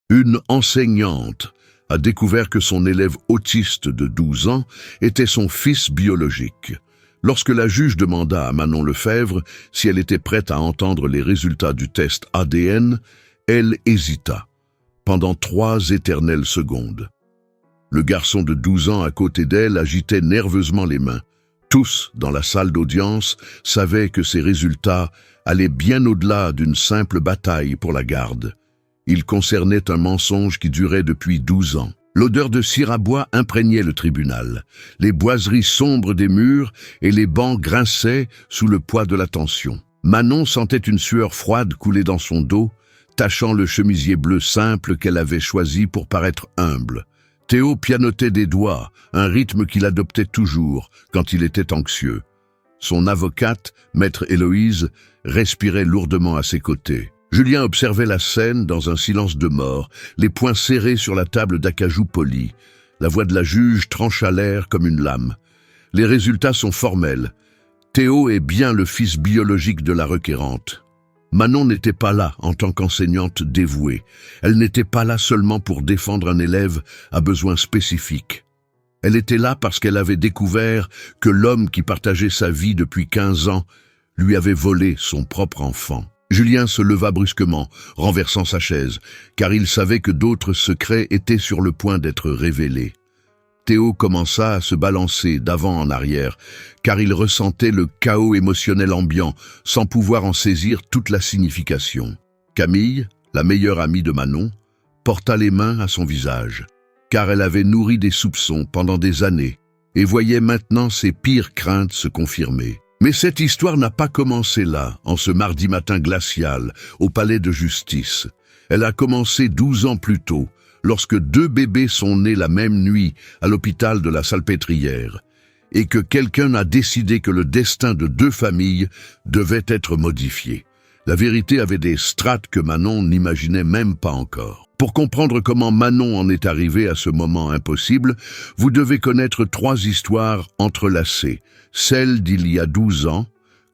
Une enseignante a découvert que son élève autiste de 12 ans était son fils biologique. Lorsque la juge demanda à Manon Lefebvre si elle était prête à entendre les résultats du test ADN, elle hésita, pendant 3 éternelles secondes. Le garçon de 12 ans à côté d'elle agitait nerveusement les mains. Tous, dans la salle d'audience, savaient que ces résultats allaient bien au-delà d'une simple bataille pour la garde. Ils concernaient un mensonge qui durait depuis 12 ans. L'odeur de cire à bois imprégnait le tribunal. Les boiseries sombres des murs et les bancs grinçaient sous le poids de la tension. Manon sentait une sueur froide couler dans son dos, tachant le chemisier bleu simple qu'elle avait choisi pour paraître humble. Théo pianotait des doigts, un rythme qu'il adoptait toujours quand il était anxieux. Son avocate, maître Héloïse, respirait lourdement à ses côtés. Julien observait la scène dans un silence de mort, les poings serrés sur la table d'acajou poli. La voix de la juge trancha l'air comme une lame. Les résultats sont formels. Théo est bien le fils biologique de la requérante. Manon n'était pas là en tant qu'enseignante dévouée. Elle n'était pas là seulement pour défendre un élève à besoins spécifiques. Elle était là parce qu'elle avait découvert que l'homme qui partageait sa vie depuis 15 ans lui avait volé son propre enfant. Julien se leva brusquement, renversant sa chaise, car il savait que d'autres secrets étaient sur le point d'être révélés. Théo commença à se balancer d'avant en arrière, car il ressentait le chaos émotionnel ambiant, sans pouvoir en saisir toute la signification. Camille, la meilleure amie de Manon, porta les mains à son visage, car elle avait nourri des soupçons pendant des années, et voyait maintenant ses pires craintes se confirmer. Mais cette histoire n'a pas commencé là, en ce mardi matin glacial, au palais de justice. Elle a commencé 12 ans plus tôt, lorsque 2 bébés sont nés la même nuit à l'hôpital de la Salpêtrière, et que quelqu'un a décidé que le destin de 2 familles devait être modifié. La vérité avait des strates que Manon n'imaginait même pas encore. Pour comprendre comment Manon en est arrivée à ce moment impossible, vous devez connaître 3 histoires entrelacées. Celle d'il y a 12 ans,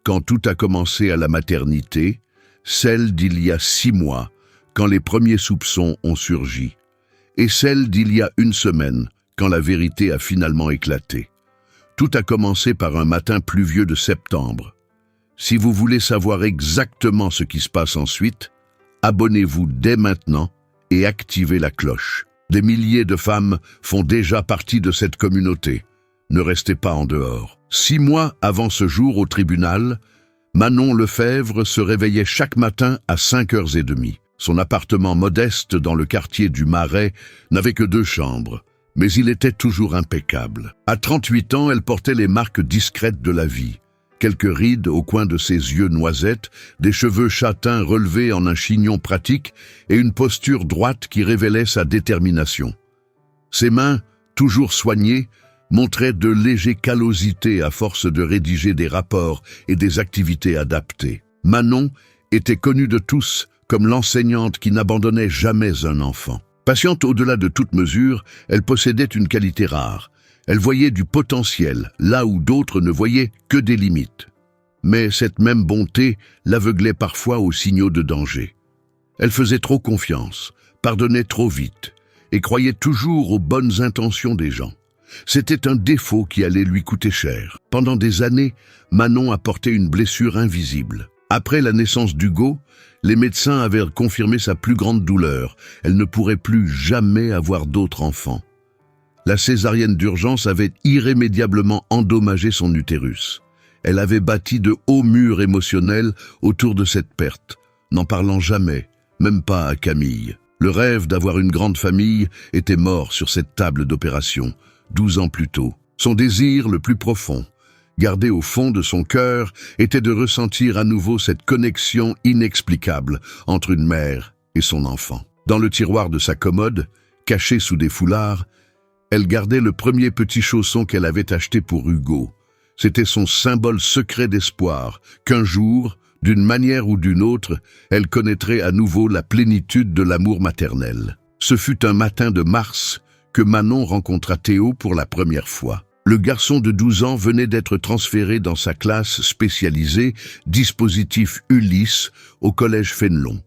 quand tout a commencé à la maternité, celle d'il y a 6 mois, quand les premiers soupçons ont surgi, et celle d'il y a 1 semaine, quand la vérité a finalement éclaté. Tout a commencé par un matin pluvieux de septembre. Si vous voulez savoir exactement ce qui se passe ensuite, abonnez-vous dès maintenant et activez la cloche. Des milliers de femmes font déjà partie de cette communauté. Ne restez pas en dehors. 6 mois avant ce jour au tribunal, Manon Lefebvre se réveillait chaque matin à 5h30. Son appartement modeste dans le quartier du Marais n'avait que 2 chambres, mais il était toujours impeccable. À 38 ans, elle portait les marques discrètes de la vie. Quelques rides au coin de ses yeux noisettes, des cheveux châtains relevés en un chignon pratique et une posture droite qui révélait sa détermination. Ses mains, toujours soignées, montraient de légères callosités à force de rédiger des rapports et des activités adaptées. Manon était connue de tous comme l'enseignante qui n'abandonnait jamais un enfant. Patiente au-delà de toute mesure, elle possédait une qualité rare. Elle voyait du potentiel, là où d'autres ne voyaient que des limites. Mais cette même bonté l'aveuglait parfois aux signaux de danger. Elle faisait trop confiance, pardonnait trop vite, et croyait toujours aux bonnes intentions des gens. C'était un défaut qui allait lui coûter cher. Pendant des années, Manon a porté une blessure invisible. Après la naissance d'Hugo, les médecins avaient confirmé sa plus grande douleur. Elle ne pourrait plus jamais avoir d'autres enfants. La césarienne d'urgence avait irrémédiablement endommagé son utérus. Elle avait bâti de hauts murs émotionnels autour de cette perte, n'en parlant jamais, même pas à Camille. Le rêve d'avoir une grande famille était mort sur cette table d'opération, 12 ans plus tôt. Son désir le plus profond, gardé au fond de son cœur, était de ressentir à nouveau cette connexion inexplicable entre une mère et son enfant. Dans le tiroir de sa commode, caché sous des foulards, elle gardait le premier petit chausson qu'elle avait acheté pour Hugo. C'était son symbole secret d'espoir, qu'un jour, d'une manière ou d'une autre, elle connaîtrait à nouveau la plénitude de l'amour maternel. Ce fut un matin de mars que Manon rencontra Théo pour la première fois. Le garçon de 12 ans venait d'être transféré dans sa classe spécialisée, dispositif Ulysse, au collège Fénelon.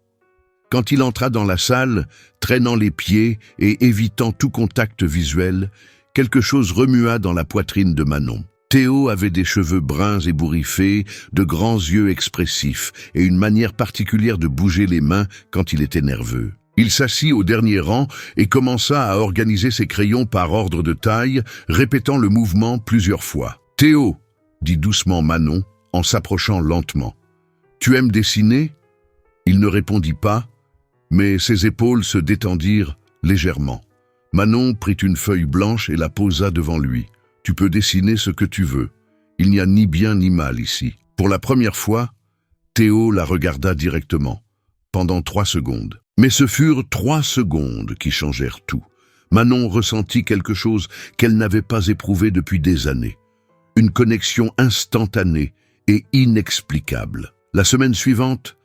Quand il entra dans la salle, traînant les pieds et évitant tout contact visuel, quelque chose remua dans la poitrine de Manon. Théo avait des cheveux bruns ébouriffés, de grands yeux expressifs et une manière particulière de bouger les mains quand il était nerveux. Il s'assit au dernier rang et commença à organiser ses crayons par ordre de taille, répétant le mouvement plusieurs fois. « Théo !» dit doucement Manon, en s'approchant lentement. « Tu aimes dessiner ?» Il ne répondit pas, mais ses épaules se détendirent légèrement. Manon prit une feuille blanche et la posa devant lui. « Tu peux dessiner ce que tu veux. Il n'y a ni bien ni mal ici. » Pour la première fois, Théo la regarda directement, pendant 3 secondes. Mais ce furent 3 secondes qui changèrent tout. Manon ressentit quelque chose qu'elle n'avait pas éprouvé depuis des années. Une connexion instantanée et inexplicable. La semaine suivante,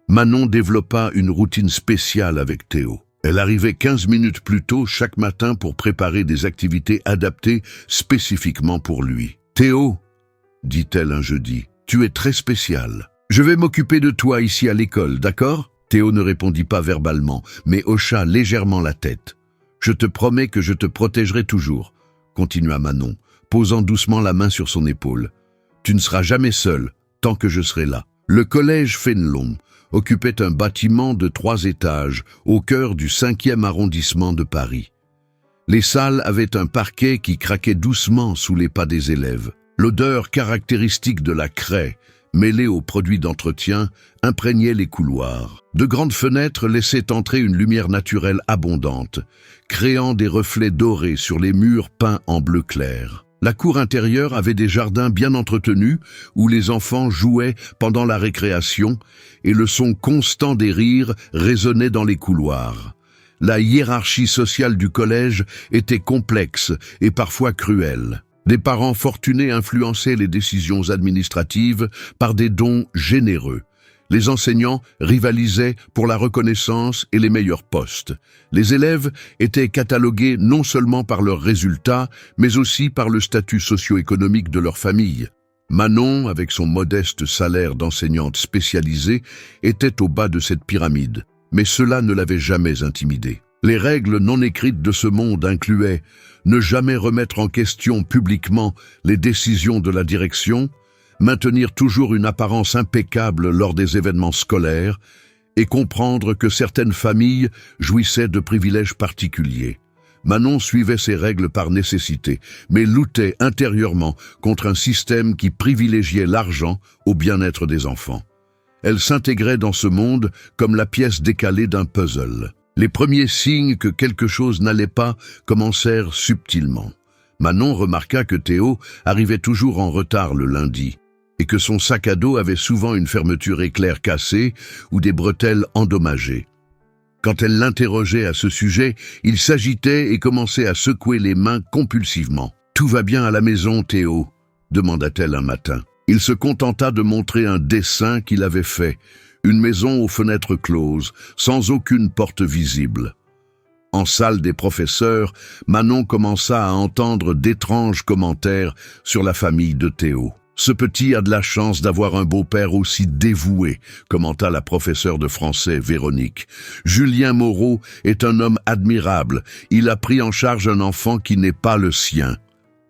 Manon développa une routine spéciale avec Théo. Elle arrivait 15 minutes plus tôt chaque matin pour préparer des activités adaptées spécifiquement pour lui. « Théo, dit-elle un jeudi, tu es très spécial. Je vais m'occuper de toi ici à l'école, d'accord ?» Théo ne répondit pas verbalement, mais hocha légèrement la tête. « Je te promets que je te protégerai toujours, » continua Manon, posant doucement la main sur son épaule. « Tu ne seras jamais seul, tant que je serai là. » Le collège Fénelon occupait un bâtiment de 3 étages au cœur du 5e arrondissement de Paris. Les salles avaient un parquet qui craquait doucement sous les pas des élèves. L'odeur caractéristique de la craie, mêlée aux produits d'entretien, imprégnait les couloirs. De grandes fenêtres laissaient entrer une lumière naturelle abondante, créant des reflets dorés sur les murs peints en bleu clair. La cour intérieure avait des jardins bien entretenus où les enfants jouaient pendant la récréation et le son constant des rires résonnait dans les couloirs. La hiérarchie sociale du collège était complexe et parfois cruelle. Des parents fortunés influençaient les décisions administratives par des dons généreux. Les enseignants rivalisaient pour la reconnaissance et les meilleurs postes. Les élèves étaient catalogués non seulement par leurs résultats, mais aussi par le statut socio-économique de leur famille. Manon, avec son modeste salaire d'enseignante spécialisée, était au bas de cette pyramide, mais cela ne l'avait jamais intimidée. Les règles non écrites de ce monde incluaient ne jamais remettre en question publiquement les décisions de la direction, maintenir toujours une apparence impeccable lors des événements scolaires et comprendre que certaines familles jouissaient de privilèges particuliers. Manon suivait ces règles par nécessité, mais luttait intérieurement contre un système qui privilégiait l'argent au bien-être des enfants. Elle s'intégrait dans ce monde comme la pièce décalée d'un puzzle. Les premiers signes que quelque chose n'allait pas commencèrent subtilement. Manon remarqua que Théo arrivait toujours en retard le lundi, et que son sac à dos avait souvent une fermeture éclair cassée ou des bretelles endommagées. Quand elle l'interrogeait à ce sujet, il s'agitait et commençait à secouer les mains compulsivement. « Tout va bien à la maison, Théo ?» demanda-t-elle un matin. Il se contenta de montrer un dessin qu'il avait fait, une maison aux fenêtres closes, sans aucune porte visible. En salle des professeurs, Manon commença à entendre d'étranges commentaires sur la famille de Théo. « Ce petit a de la chance d'avoir un beau-père aussi dévoué », commenta la professeure de français Véronique. « Julien Moreau est un homme admirable. Il a pris en charge un enfant qui n'est pas le sien. »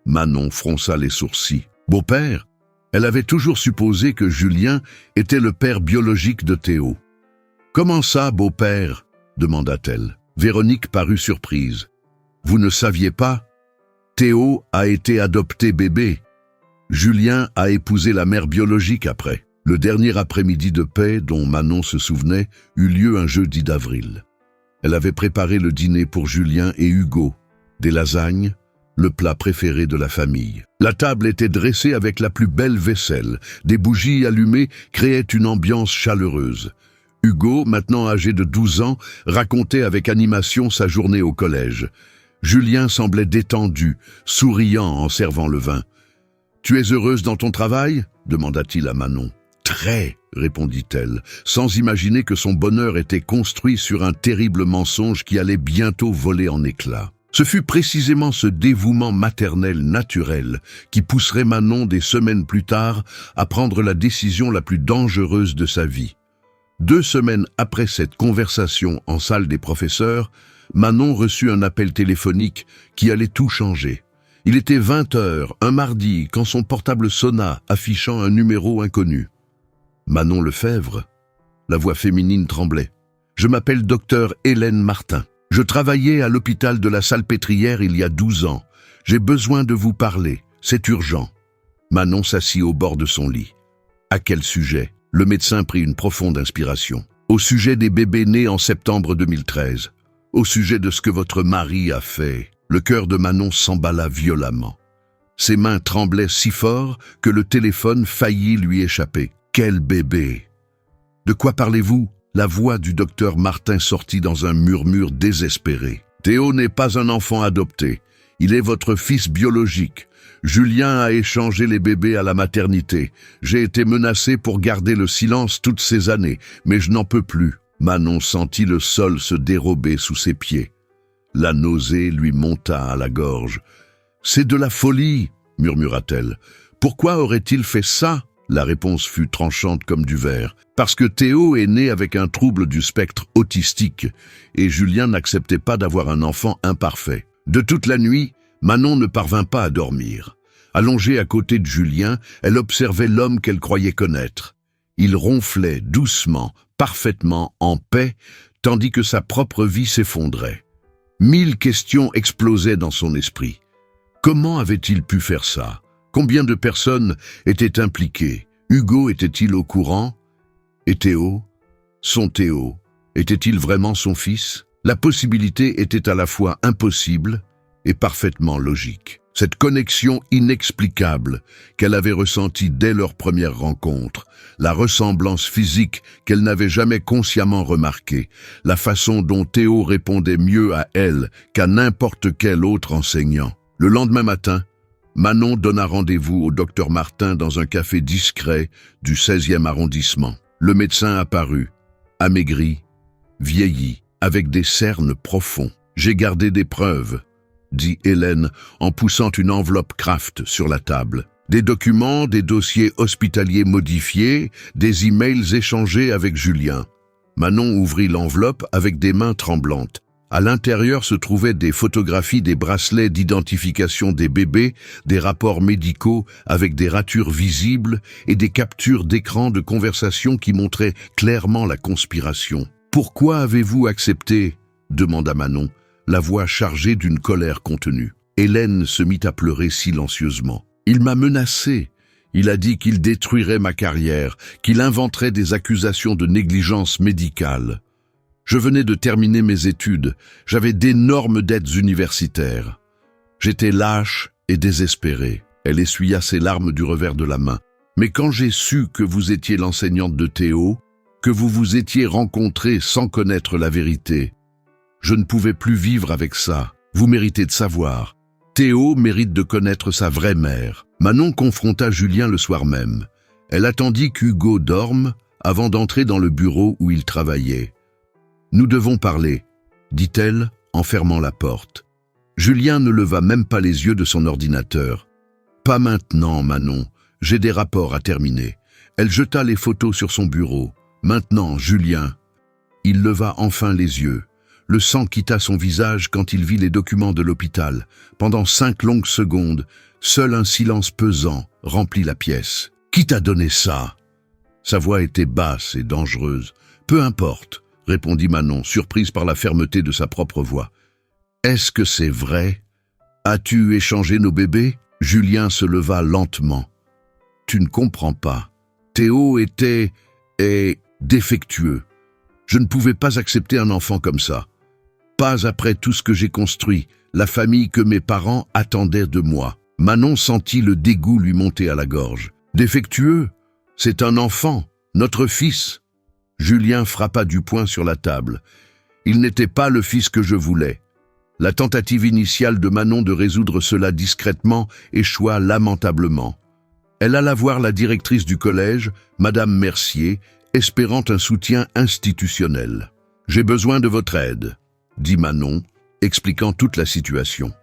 Manon fronça les sourcils. « Beau-père ?» Elle avait toujours supposé que Julien était le père biologique de Théo. « Comment ça, beau-père ?» demanda-t-elle. Véronique parut surprise. « Vous ne saviez pas ? Théo a été adopté bébé. Julien a épousé la mère biologique après. » Le dernier après-midi de paix, dont Manon se souvenait, eut lieu un jeudi d'avril. Elle avait préparé le dîner pour Julien et Hugo, des lasagnes, le plat préféré de la famille. La table était dressée avec la plus belle vaisselle. Des bougies allumées créaient une ambiance chaleureuse. Hugo, maintenant âgé de 12 ans, racontait avec animation sa journée au collège. Julien semblait détendu, souriant en servant le vin. « Tu es heureuse dans ton travail ?» demanda-t-il à Manon. « Très !» répondit-elle, sans imaginer que son bonheur était construit sur un terrible mensonge qui allait bientôt voler en éclats. Ce fut précisément ce dévouement maternel naturel qui pousserait Manon des semaines plus tard à prendre la décision la plus dangereuse de sa vie. 2 semaines après cette conversation en salle des professeurs, Manon reçut un appel téléphonique qui allait tout changer. Il était 20 heures, un mardi, quand son portable sonna, affichant un numéro inconnu. Manon Lefebvre. La voix féminine tremblait. « Je m'appelle docteur Hélène Martin. Je travaillais à l'hôpital de la Salpêtrière il y a 12 ans. J'ai besoin de vous parler. C'est urgent. » Manon s'assit au bord de son lit. « À quel sujet ?» Le médecin prit une profonde inspiration. « Au sujet des bébés nés en septembre 2013. Au sujet de ce que votre mari a fait. » Le cœur de Manon s'emballa violemment. Ses mains tremblaient si fort que le téléphone faillit lui échapper. « Quel bébé !»« De quoi parlez-vous » La voix du docteur Martin sortit dans un murmure désespéré. « Théo n'est pas un enfant adopté. Il est votre fils biologique. Julien a échangé les bébés à la maternité. J'ai été menacé pour garder le silence toutes ces années, mais je n'en peux plus. » Manon sentit le sol se dérober sous ses pieds. La nausée lui monta à la gorge. « C'est de la folie !» murmura-t-elle. « Pourquoi aurait-il fait ça ?» La réponse fut tranchante comme du verre. « Parce que Théo est né avec un trouble du spectre autistique et Julien n'acceptait pas d'avoir un enfant imparfait. » De toute la nuit, Manon ne parvint pas à dormir. Allongée à côté de Julien, elle observait l'homme qu'elle croyait connaître. Il ronflait doucement, parfaitement en paix, tandis que sa propre vie s'effondrait. 1000 questions explosaient dans son esprit. Comment avait-il pu faire ça? Combien de personnes étaient impliquées? Hugo était-il au courant? Et Théo? Son Théo? Était-il vraiment son fils? La possibilité était à la fois impossible et parfaitement logique. Cette connexion inexplicable qu'elle avait ressentie dès leur première rencontre, la ressemblance physique qu'elle n'avait jamais consciemment remarquée, la façon dont Théo répondait mieux à elle qu'à n'importe quel autre enseignant. Le lendemain matin, Manon donna rendez-vous au docteur Martin dans un café discret du 16e arrondissement. Le médecin apparut, amaigri, vieilli, avec des cernes profonds. « J'ai gardé des preuves », dit Hélène en poussant une enveloppe Kraft sur la table. Des documents, des dossiers hospitaliers modifiés, des emails échangés avec Julien. Manon ouvrit l'enveloppe avec des mains tremblantes. À l'intérieur se trouvaient des photographies des bracelets d'identification des bébés, des rapports médicaux avec des ratures visibles et des captures d'écran de conversation qui montraient clairement la conspiration. « Pourquoi avez-vous accepté ?» demanda Manon, la voix chargée d'une colère contenue. Hélène se mit à pleurer silencieusement. « Il m'a menacé. Il a dit qu'il détruirait ma carrière, qu'il inventerait des accusations de négligence médicale. Je venais de terminer mes études. J'avais d'énormes dettes universitaires. J'étais lâche et désespéré. » Elle essuya ses larmes du revers de la main. « Mais quand j'ai su que vous étiez l'enseignante de Théo, que vous vous étiez rencontrés sans connaître la vérité, je ne pouvais plus vivre avec ça. Vous méritez de savoir. Théo mérite de connaître sa vraie mère. » Manon confronta Julien le soir même. Elle attendit qu'Hugo dorme avant d'entrer dans le bureau où il travaillait. « Nous devons parler, » dit-elle en fermant la porte. Julien ne leva même pas les yeux de son ordinateur. « Pas maintenant, Manon. J'ai des rapports à terminer. » Elle jeta les photos sur son bureau. « Maintenant, Julien. » Il leva enfin les yeux. Le sang quitta son visage quand il vit les documents de l'hôpital. Pendant 5 longues secondes, seul un silence pesant remplit la pièce. « Qui t'a donné ça ?» Sa voix était basse et dangereuse. « Peu importe, » répondit Manon, surprise par la fermeté de sa propre voix. « Est-ce que c'est vrai? As-tu échangé nos bébés ?» Julien se leva lentement. « Tu ne comprends pas. Théo est défectueux. Je ne pouvais pas accepter un enfant comme ça. Pas après tout ce que j'ai construit, la famille que mes parents attendaient de moi. » Manon sentit le dégoût lui monter à la gorge. « Défectueux? C'est un enfant, notre fils. » Julien frappa du poing sur la table. « Il n'était pas le fils que je voulais. » La tentative initiale de Manon de résoudre cela discrètement échoua lamentablement. Elle alla voir la directrice du collège, Madame Mercier, espérant un soutien institutionnel. « J'ai besoin de votre aide », dit Manon, expliquant toute la situation.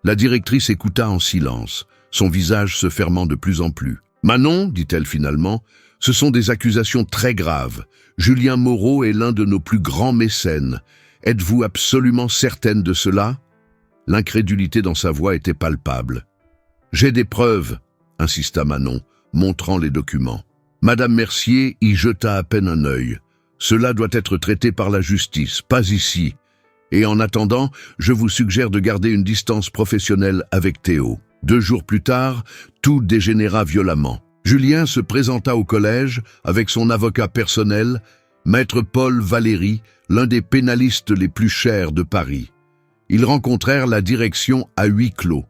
La directrice écouta en silence, son visage se fermant de plus en plus. « Manon, dit-elle finalement, Ce sont des accusations très graves. Julien Moreau est l'un de nos plus grands mécènes. Êtes-vous absolument certaine de cela? L'incrédulité dans sa voix était palpable. J'ai des preuves, insista Manon, montrant les documents. Madame Mercier y jeta à peine un œil. Cela doit être traité par la justice, pas ici. Et en attendant, je vous suggère de garder une distance professionnelle avec Théo. 2 jours plus tard, tout dégénéra violemment. Julien se présenta au collège avec son avocat personnel, maître Paul Valéry, l'un des pénalistes les plus chers de Paris. Ils rencontrèrent la direction à huis clos.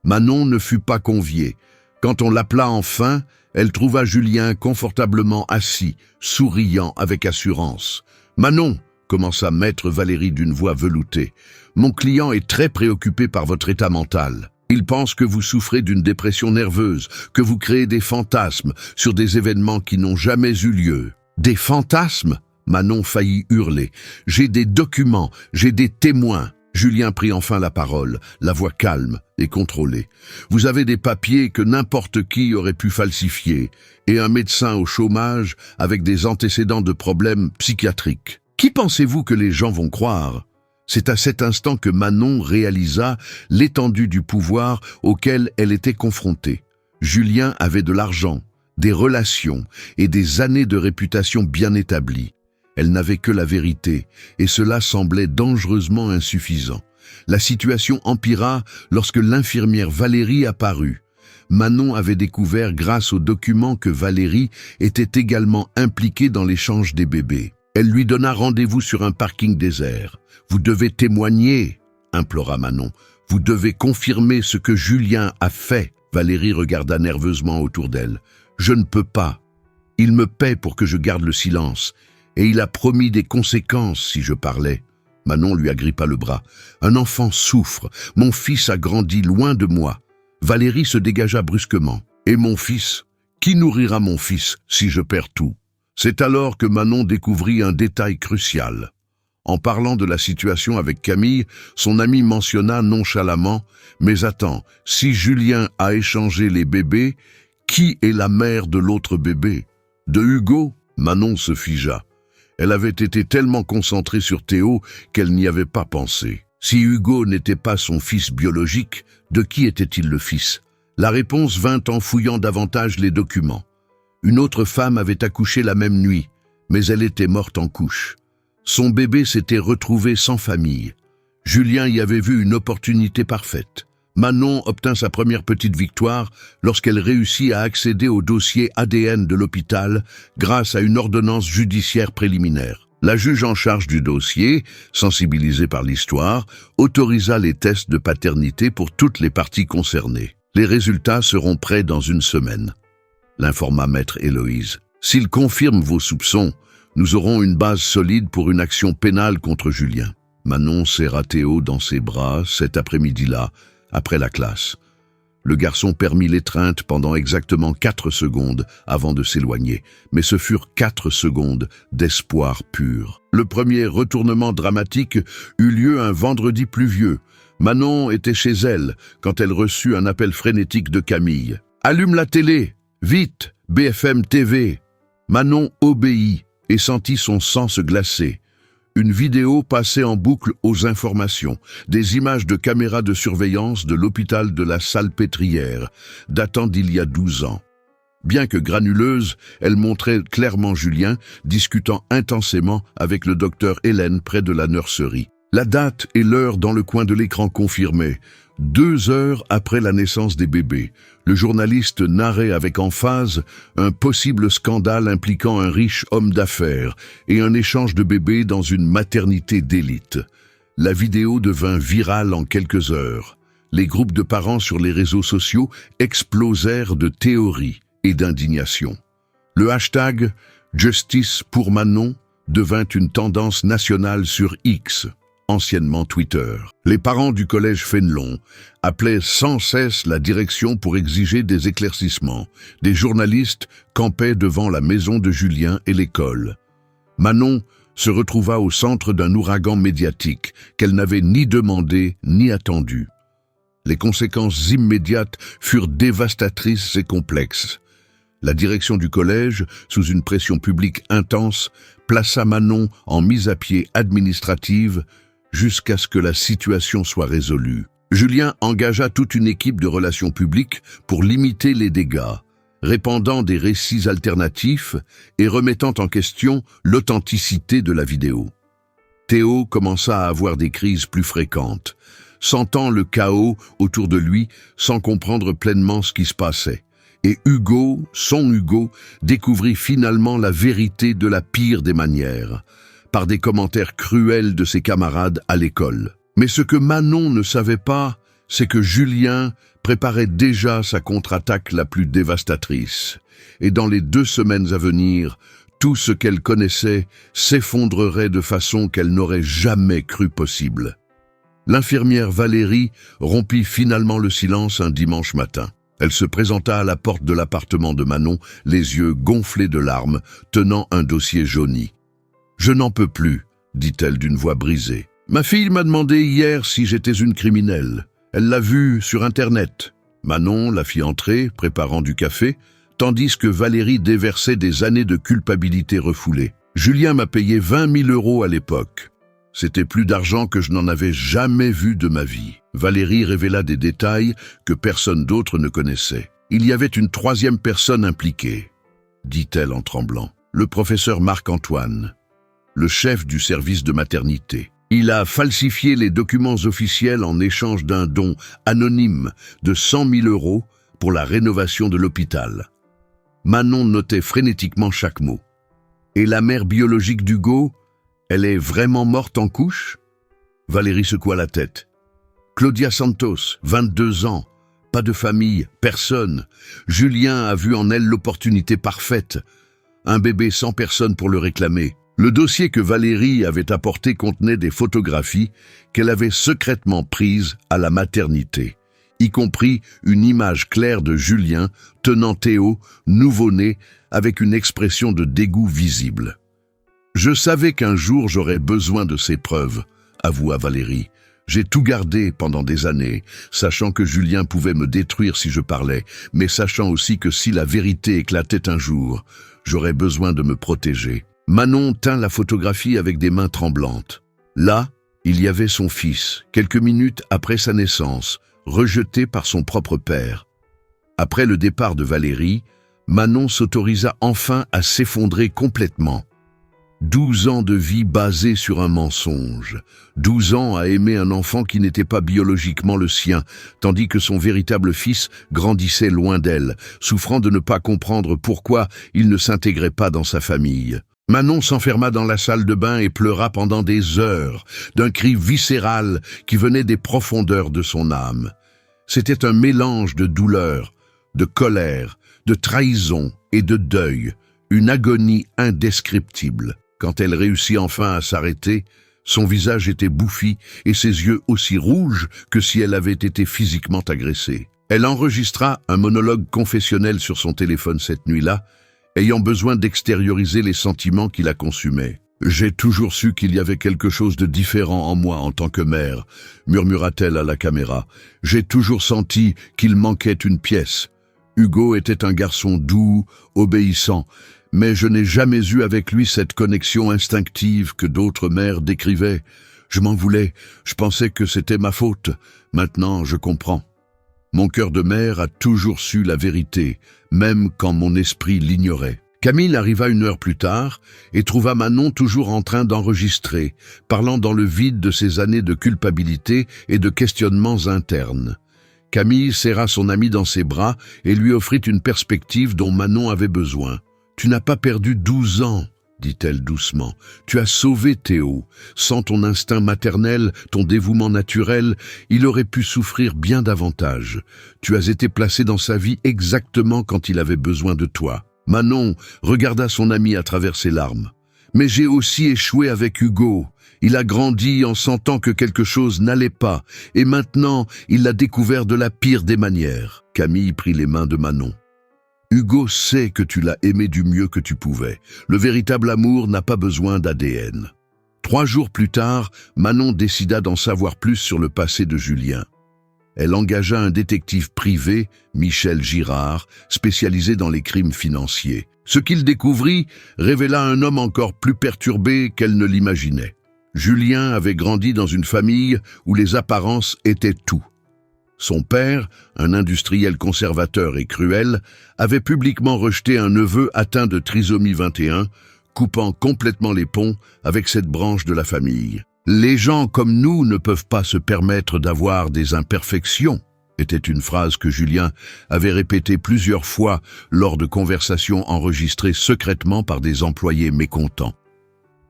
Manon ne fut pas conviée. Quand on l'appela enfin, elle trouva Julien confortablement assis, souriant avec assurance. « Manon !» commença maître Valéry d'une voix veloutée. « Mon client est très préoccupé par votre état mental. Il pense que vous souffrez d'une dépression nerveuse, que vous créez des fantasmes sur des événements qui n'ont jamais eu lieu. » « Des fantasmes ?» Manon faillit hurler. « J'ai des documents, j'ai des témoins. » Julien prit enfin la parole, la voix calme et contrôlée. « Vous avez des papiers que n'importe qui aurait pu falsifier, et un médecin au chômage avec des antécédents de problèmes psychiatriques. Qui pensez-vous que les gens vont croire ?» C'est à cet instant que Manon réalisa l'étendue du pouvoir auquel elle était confrontée. Julien avait de l'argent, des relations et des années de réputation bien établies. Elle n'avait que la vérité, et cela semblait dangereusement insuffisant. La situation empira lorsque l'infirmière Valéry apparut. Manon avait découvert grâce aux documents que Valéry était également impliquée dans l'échange des bébés. Elle lui donna rendez-vous sur un parking désert. « Vous devez témoigner » implora Manon. « Vous devez confirmer ce que Julien a fait. » Valéry regarda nerveusement autour d'elle. « Je ne peux pas. Il me paie pour que je garde le silence. Et il a promis des conséquences si je parlais. » Manon lui agrippa le bras. « Un enfant souffre. Mon fils a grandi loin de moi. » Valéry se dégagea brusquement. « Et mon fils? Qui nourrira mon fils si je perds tout ?» C'est alors que Manon découvrit un détail crucial. En parlant de la situation avec Camille, son ami mentionna nonchalamment « Mais attends, si Julien a échangé les bébés, qui est la mère de l'autre bébé? De Hugo ?» Manon se figea. Elle avait été tellement concentrée sur Théo qu'elle n'y avait pas pensé. Si Hugo n'était pas son fils biologique, de qui était-il le fils? La réponse vint en fouillant davantage les documents. Une autre femme avait accouché la même nuit, mais elle était morte en couche. Son bébé s'était retrouvé sans famille. Julien y avait vu une opportunité parfaite. Manon obtint sa première petite victoire lorsqu'elle réussit à accéder au dossier ADN de l'hôpital grâce à une ordonnance judiciaire préliminaire. La juge en charge du dossier, sensibilisée par l'histoire, autorisa les tests de paternité pour toutes les parties concernées. Les résultats seront prêts dans 1 semaine, l'informa maître Héloïse. S'il confirme vos soupçons, nous aurons une base solide pour une action pénale contre Julien. Manon serra Théo dans ses bras cet après-midi-là, après la classe. Le garçon permit l'étreinte pendant exactement 4 secondes avant de s'éloigner, mais ce furent 4 secondes d'espoir pur. Le premier retournement dramatique eut lieu un vendredi pluvieux. Manon était chez elle quand elle reçut un appel frénétique de Camille. « Allume la télé, vite, BFM TV !» Manon obéit et sentit son sang se glacer. Une vidéo passait en boucle aux informations, des images de caméras de surveillance de l'hôpital de la Salpêtrière, datant d'il y a 12 ans. Bien que granuleuse, elle montrait clairement Julien discutant intensément avec le docteur Hélène près de la nurserie. La date et l'heure dans le coin de l'écran confirmaient. 2 heures après la naissance des bébés, le journaliste narrait avec emphase un possible scandale impliquant un riche homme d'affaires et un échange de bébés dans une maternité d'élite. La vidéo devint virale en quelques heures. Les groupes de parents sur les réseaux sociaux explosèrent de théories et d'indignation. Le hashtag « Justice pour Manon » devint une tendance nationale sur X, anciennement Twitter. Les parents du collège Fénelon appelaient sans cesse la direction pour exiger des éclaircissements. Des journalistes campaient devant la maison de Julien et l'école. Manon se retrouva au centre d'un ouragan médiatique qu'elle n'avait ni demandé ni attendu. Les conséquences immédiates furent dévastatrices et complexes. La direction du collège, sous une pression publique intense, plaça Manon en mise à pied administrative jusqu'à ce que la situation soit résolue. Julien engagea toute une équipe de relations publiques pour limiter les dégâts, répandant des récits alternatifs et remettant en question l'authenticité de la vidéo. Théo commença à avoir des crises plus fréquentes, sentant le chaos autour de lui sans comprendre pleinement ce qui se passait. Et Hugo, son Hugo, découvrit finalement la vérité de la pire des manières, par des commentaires cruels de ses camarades à l'école. Mais ce que Manon ne savait pas, c'est que Julien préparait déjà sa contre-attaque la plus dévastatrice. Et dans les 2 semaines à venir, tout ce qu'elle connaissait s'effondrerait de façon qu'elle n'aurait jamais cru possible. L'infirmière Valérie rompit finalement le silence un dimanche matin. Elle se présenta à la porte de l'appartement de Manon, les yeux gonflés de larmes, tenant un dossier jauni. « Je n'en peux plus », dit-elle d'une voix brisée. « Ma fille m'a demandé hier si j'étais une criminelle. Elle l'a vu sur Internet. » Manon la fit entrer, préparant du café, tandis que Valérie déversait des années de culpabilité refoulée. « Julien m'a payé 20 000 € à l'époque. C'était plus d'argent que je n'en avais jamais vu de ma vie. » Valérie révéla des détails que personne d'autre ne connaissait. « Il y avait une 3e personne impliquée, » dit-elle en tremblant. « Le professeur Marc-Antoine, le chef du service de maternité. Il a falsifié les documents officiels en échange d'un don anonyme de 100 000 € pour la rénovation de l'hôpital. » Manon notait frénétiquement chaque mot. « Et la mère biologique d'Hugo, elle est vraiment morte en couche ?» Valérie secoua la tête. « Claudia Santos, 22 ans, pas de famille, personne. Julien a vu en elle l'opportunité parfaite. Un bébé sans personne pour le réclamer. » Le dossier que Valérie avait apporté contenait des photographies qu'elle avait secrètement prises à la maternité, y compris une image claire de Julien tenant Théo, nouveau-né, avec une expression de dégoût visible. « Je savais qu'un jour j'aurais besoin de ces preuves, » avoua Valérie. « J'ai tout gardé pendant des années, sachant que Julien pouvait me détruire si je parlais, mais sachant aussi que si la vérité éclatait un jour, j'aurais besoin de me protéger. » Manon tint la photographie avec des mains tremblantes. Là, il y avait son fils, quelques minutes après sa naissance, rejeté par son propre père. Après le départ de Valérie, Manon s'autorisa enfin à s'effondrer complètement. 12 ans de vie basée sur un mensonge, 12 ans à aimer un enfant qui n'était pas biologiquement le sien, tandis que son véritable fils grandissait loin d'elle, souffrant de ne pas comprendre pourquoi il ne s'intégrait pas dans sa famille. Manon s'enferma dans la salle de bain et pleura pendant des heures, d'un cri viscéral qui venait des profondeurs de son âme. C'était un mélange de douleur, de colère, de trahison et de deuil, une agonie indescriptible. Quand elle réussit enfin à s'arrêter, son visage était bouffi et ses yeux aussi rouges que si elle avait été physiquement agressée. Elle enregistra un monologue confessionnel sur son téléphone cette nuit-là, ayant besoin d'extérioriser les sentiments qui la consumaient. « J'ai toujours su qu'il y avait quelque chose de différent en moi en tant que mère », murmura-t-elle à la caméra. « J'ai toujours senti qu'il manquait une pièce. Hugo était un garçon doux, obéissant, mais je n'ai jamais eu avec lui cette connexion instinctive que d'autres mères décrivaient. Je m'en voulais, je pensais que c'était ma faute. Maintenant, je comprends. Mon cœur de mère a toujours su la vérité, même quand mon esprit l'ignorait. » Camille arriva 1 heure plus tard et trouva Manon toujours en train d'enregistrer, parlant dans le vide de ses années de culpabilité et de questionnements internes. Camille serra son amie dans ses bras et lui offrit une perspective dont Manon avait besoin. « Tu n'as pas perdu 12 ans, » dit-elle doucement. « Tu as sauvé Théo. Sans ton instinct maternel, ton dévouement naturel, il aurait pu souffrir bien davantage. Tu as été placé dans sa vie exactement quand il avait besoin de toi. » Manon regarda son ami à travers ses larmes. « Mais j'ai aussi échoué avec Hugo. Il a grandi en sentant que quelque chose n'allait pas, et maintenant il l'a découvert de la pire des manières. » Camille prit les mains de Manon. « Hugo sait que tu l'as aimé du mieux que tu pouvais. Le véritable amour n'a pas besoin d'ADN. » 3 jours plus tard, Manon décida d'en savoir plus sur le passé de Julien. Elle engagea un détective privé, Michel Girard, spécialisé dans les crimes financiers. Ce qu'il découvrit révéla un homme encore plus perturbé qu'elle ne l'imaginait. Julien avait grandi dans une famille où les apparences étaient tout. Son père, un industriel conservateur et cruel, avait publiquement rejeté un neveu atteint de trisomie 21, coupant complètement les ponts avec cette branche de la famille. « Les gens comme nous ne peuvent pas se permettre d'avoir des imperfections », était une phrase que Julien avait répétée plusieurs fois lors de conversations enregistrées secrètement par des employés mécontents.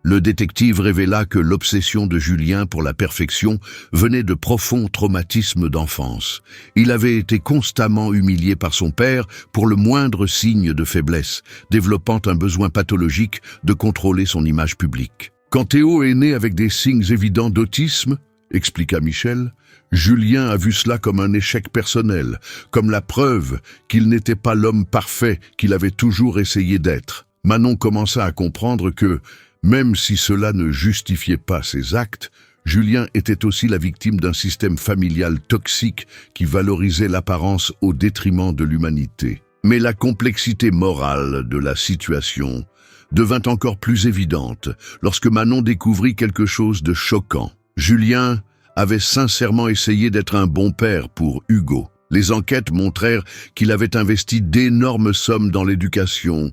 Le détective révéla que l'obsession de Julien pour la perfection venait de profonds traumatismes d'enfance. Il avait été constamment humilié par son père pour le moindre signe de faiblesse, développant un besoin pathologique de contrôler son image publique. Quand Théo est né avec des signes évidents d'autisme, expliqua Michel, Julien a vu cela comme un échec personnel, comme la preuve qu'il n'était pas l'homme parfait qu'il avait toujours essayé d'être. Manon commença à comprendre que, même si cela ne justifiait pas ses actes, Julien était aussi la victime d'un système familial toxique qui valorisait l'apparence au détriment de l'humanité. Mais la complexité morale de la situation devint encore plus évidente lorsque Manon découvrit quelque chose de choquant. Julien avait sincèrement essayé d'être un bon père pour Hugo. Les enquêtes montrèrent qu'il avait investi d'énormes sommes dans l'éducation,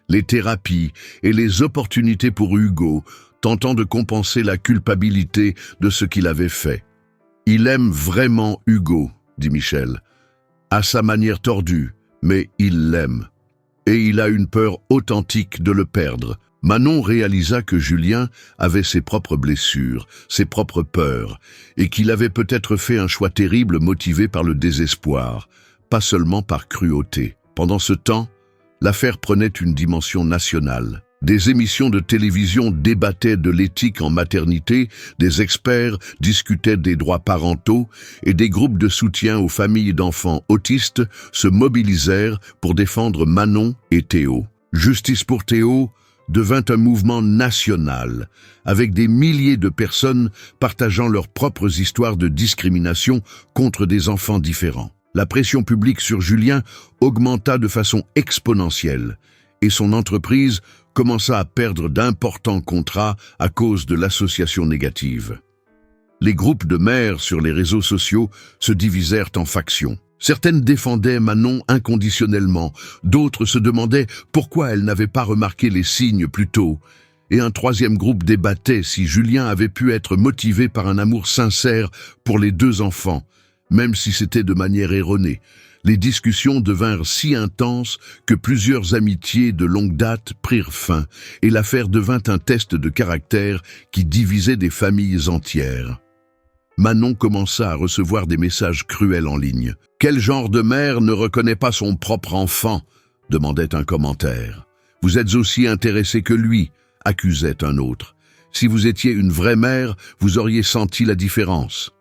les thérapies et les opportunités pour Hugo, tentant de compenser la culpabilité de ce qu'il avait fait. « Il aime vraiment Hugo », dit Michel. « À sa manière tordue, mais il l'aime. Et il a une peur authentique de le perdre. » Manon réalisa que Julien avait ses propres blessures, ses propres peurs, et qu'il avait peut-être fait un choix terrible motivé par le désespoir, pas seulement par cruauté. Pendant ce temps, l'affaire prenait une dimension nationale. Des émissions de télévision débattaient de l'éthique en maternité, des experts discutaient des droits parentaux et des groupes de soutien aux familles d'enfants autistes se mobilisèrent pour défendre Manon et Théo. Justice pour Théo devint un mouvement national, avec des milliers de personnes partageant leurs propres histoires de discrimination contre des enfants différents. La pression publique sur Julien augmenta de façon exponentielle et son entreprise commença à perdre d'importants contrats à cause de l'association négative. Les groupes de mères sur les réseaux sociaux se divisèrent en factions. Certaines défendaient Manon inconditionnellement, d'autres se demandaient pourquoi elle n'avait pas remarqué les signes plus tôt, et un troisième groupe débattait si Julien avait pu être motivé par un amour sincère pour les deux enfants, même si c'était de manière erronée. Les discussions devinrent si intenses que plusieurs amitiés de longue date prirent fin, et l'affaire devint un test de caractère qui divisait des familles entières. Manon commença à recevoir des messages cruels en ligne. « Quel genre de mère ne reconnaît pas son propre enfant ?» demandait un commentaire. « Vous êtes aussi intéressé que lui » accusait un autre. « Si vous étiez une vraie mère, vous auriez senti la différence. »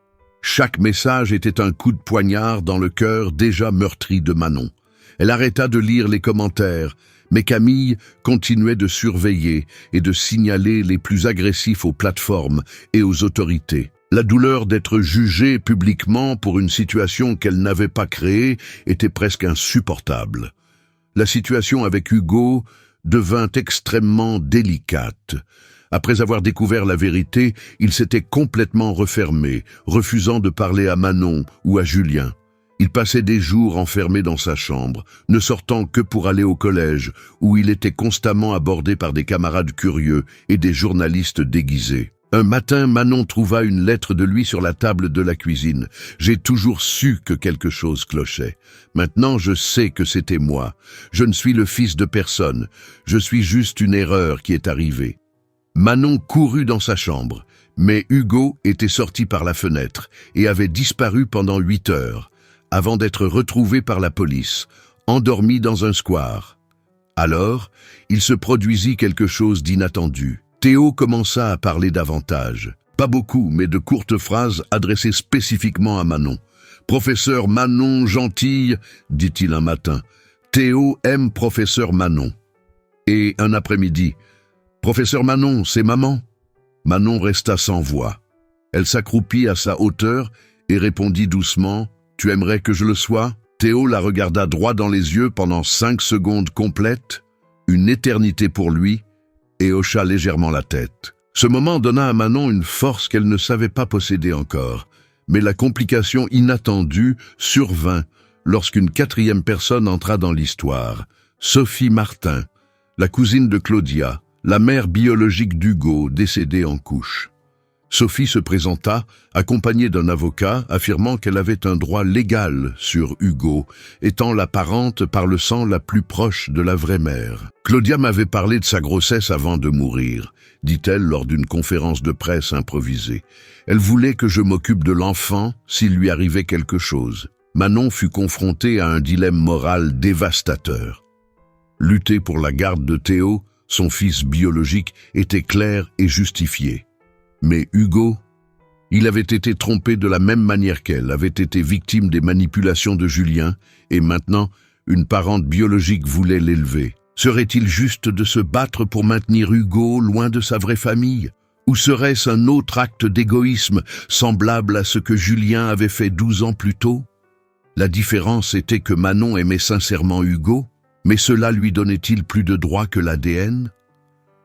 Chaque message était un coup de poignard dans le cœur déjà meurtri de Manon. Elle arrêta de lire les commentaires, mais Camille continuait de surveiller et de signaler les plus agressifs aux plateformes et aux autorités. La douleur d'être jugée publiquement pour une situation qu'elle n'avait pas créée était presque insupportable. La situation avec Hugo devint extrêmement délicate. Après avoir découvert la vérité, il s'était complètement refermé, refusant de parler à Manon ou à Julien. Il passait des jours enfermé dans sa chambre, ne sortant que pour aller au collège, où il était constamment abordé par des camarades curieux et des journalistes déguisés. Un matin, Manon trouva une lettre de lui sur la table de la cuisine. « J'ai toujours su que quelque chose clochait. Maintenant, je sais que c'était moi. Je ne suis le fils de personne. Je suis juste une erreur qui est arrivée. » Manon courut dans sa chambre, mais Hugo était sorti par la fenêtre et avait disparu pendant 8 heures, avant d'être retrouvé par la police, endormi dans un square. Alors, il se produisit quelque chose d'inattendu. Théo commença à parler davantage. Pas beaucoup, mais de courtes phrases adressées spécifiquement à Manon. « Professeur Manon gentille », dit-il un matin. « Théo aime professeur Manon. » Et un après-midi, « Professeur Manon, c'est maman ?» Manon resta sans voix. Elle s'accroupit à sa hauteur et répondit doucement Tu aimerais que je le sois ?» Théo la regarda droit dans les yeux pendant 5 secondes complètes, une éternité pour lui, et hocha légèrement la tête. Ce moment donna à Manon une force qu'elle ne savait pas posséder encore, mais la complication inattendue survint lorsqu'une 4e personne entra dans l'histoire. Sophie Martin, la cousine de Claudia, la mère biologique d'Hugo, décédée en couche. Sophie se présenta, accompagnée d'un avocat, affirmant qu'elle avait un droit légal sur Hugo, étant la parente par le sang la plus proche de la vraie mère. « Claudia m'avait parlé de sa grossesse avant de mourir », dit-elle lors d'une conférence de presse improvisée. « Elle voulait que je m'occupe de l'enfant s'il lui arrivait quelque chose. » Manon fut confrontée à un dilemme moral dévastateur. Lutter pour la garde de Théo, son fils biologique, était clair et justifié. Mais Hugo, il avait été trompé de la même manière qu'elle, avait été victime des manipulations de Julien, et maintenant, une parente biologique voulait l'élever. Serait-il juste de se battre pour maintenir Hugo loin de sa vraie famille? Ou serait-ce un autre acte d'égoïsme, semblable à ce que Julien avait fait 12 ans plus tôt? La différence était que Manon aimait sincèrement Hugo, mais cela lui donnait-il plus de droits que l'ADN?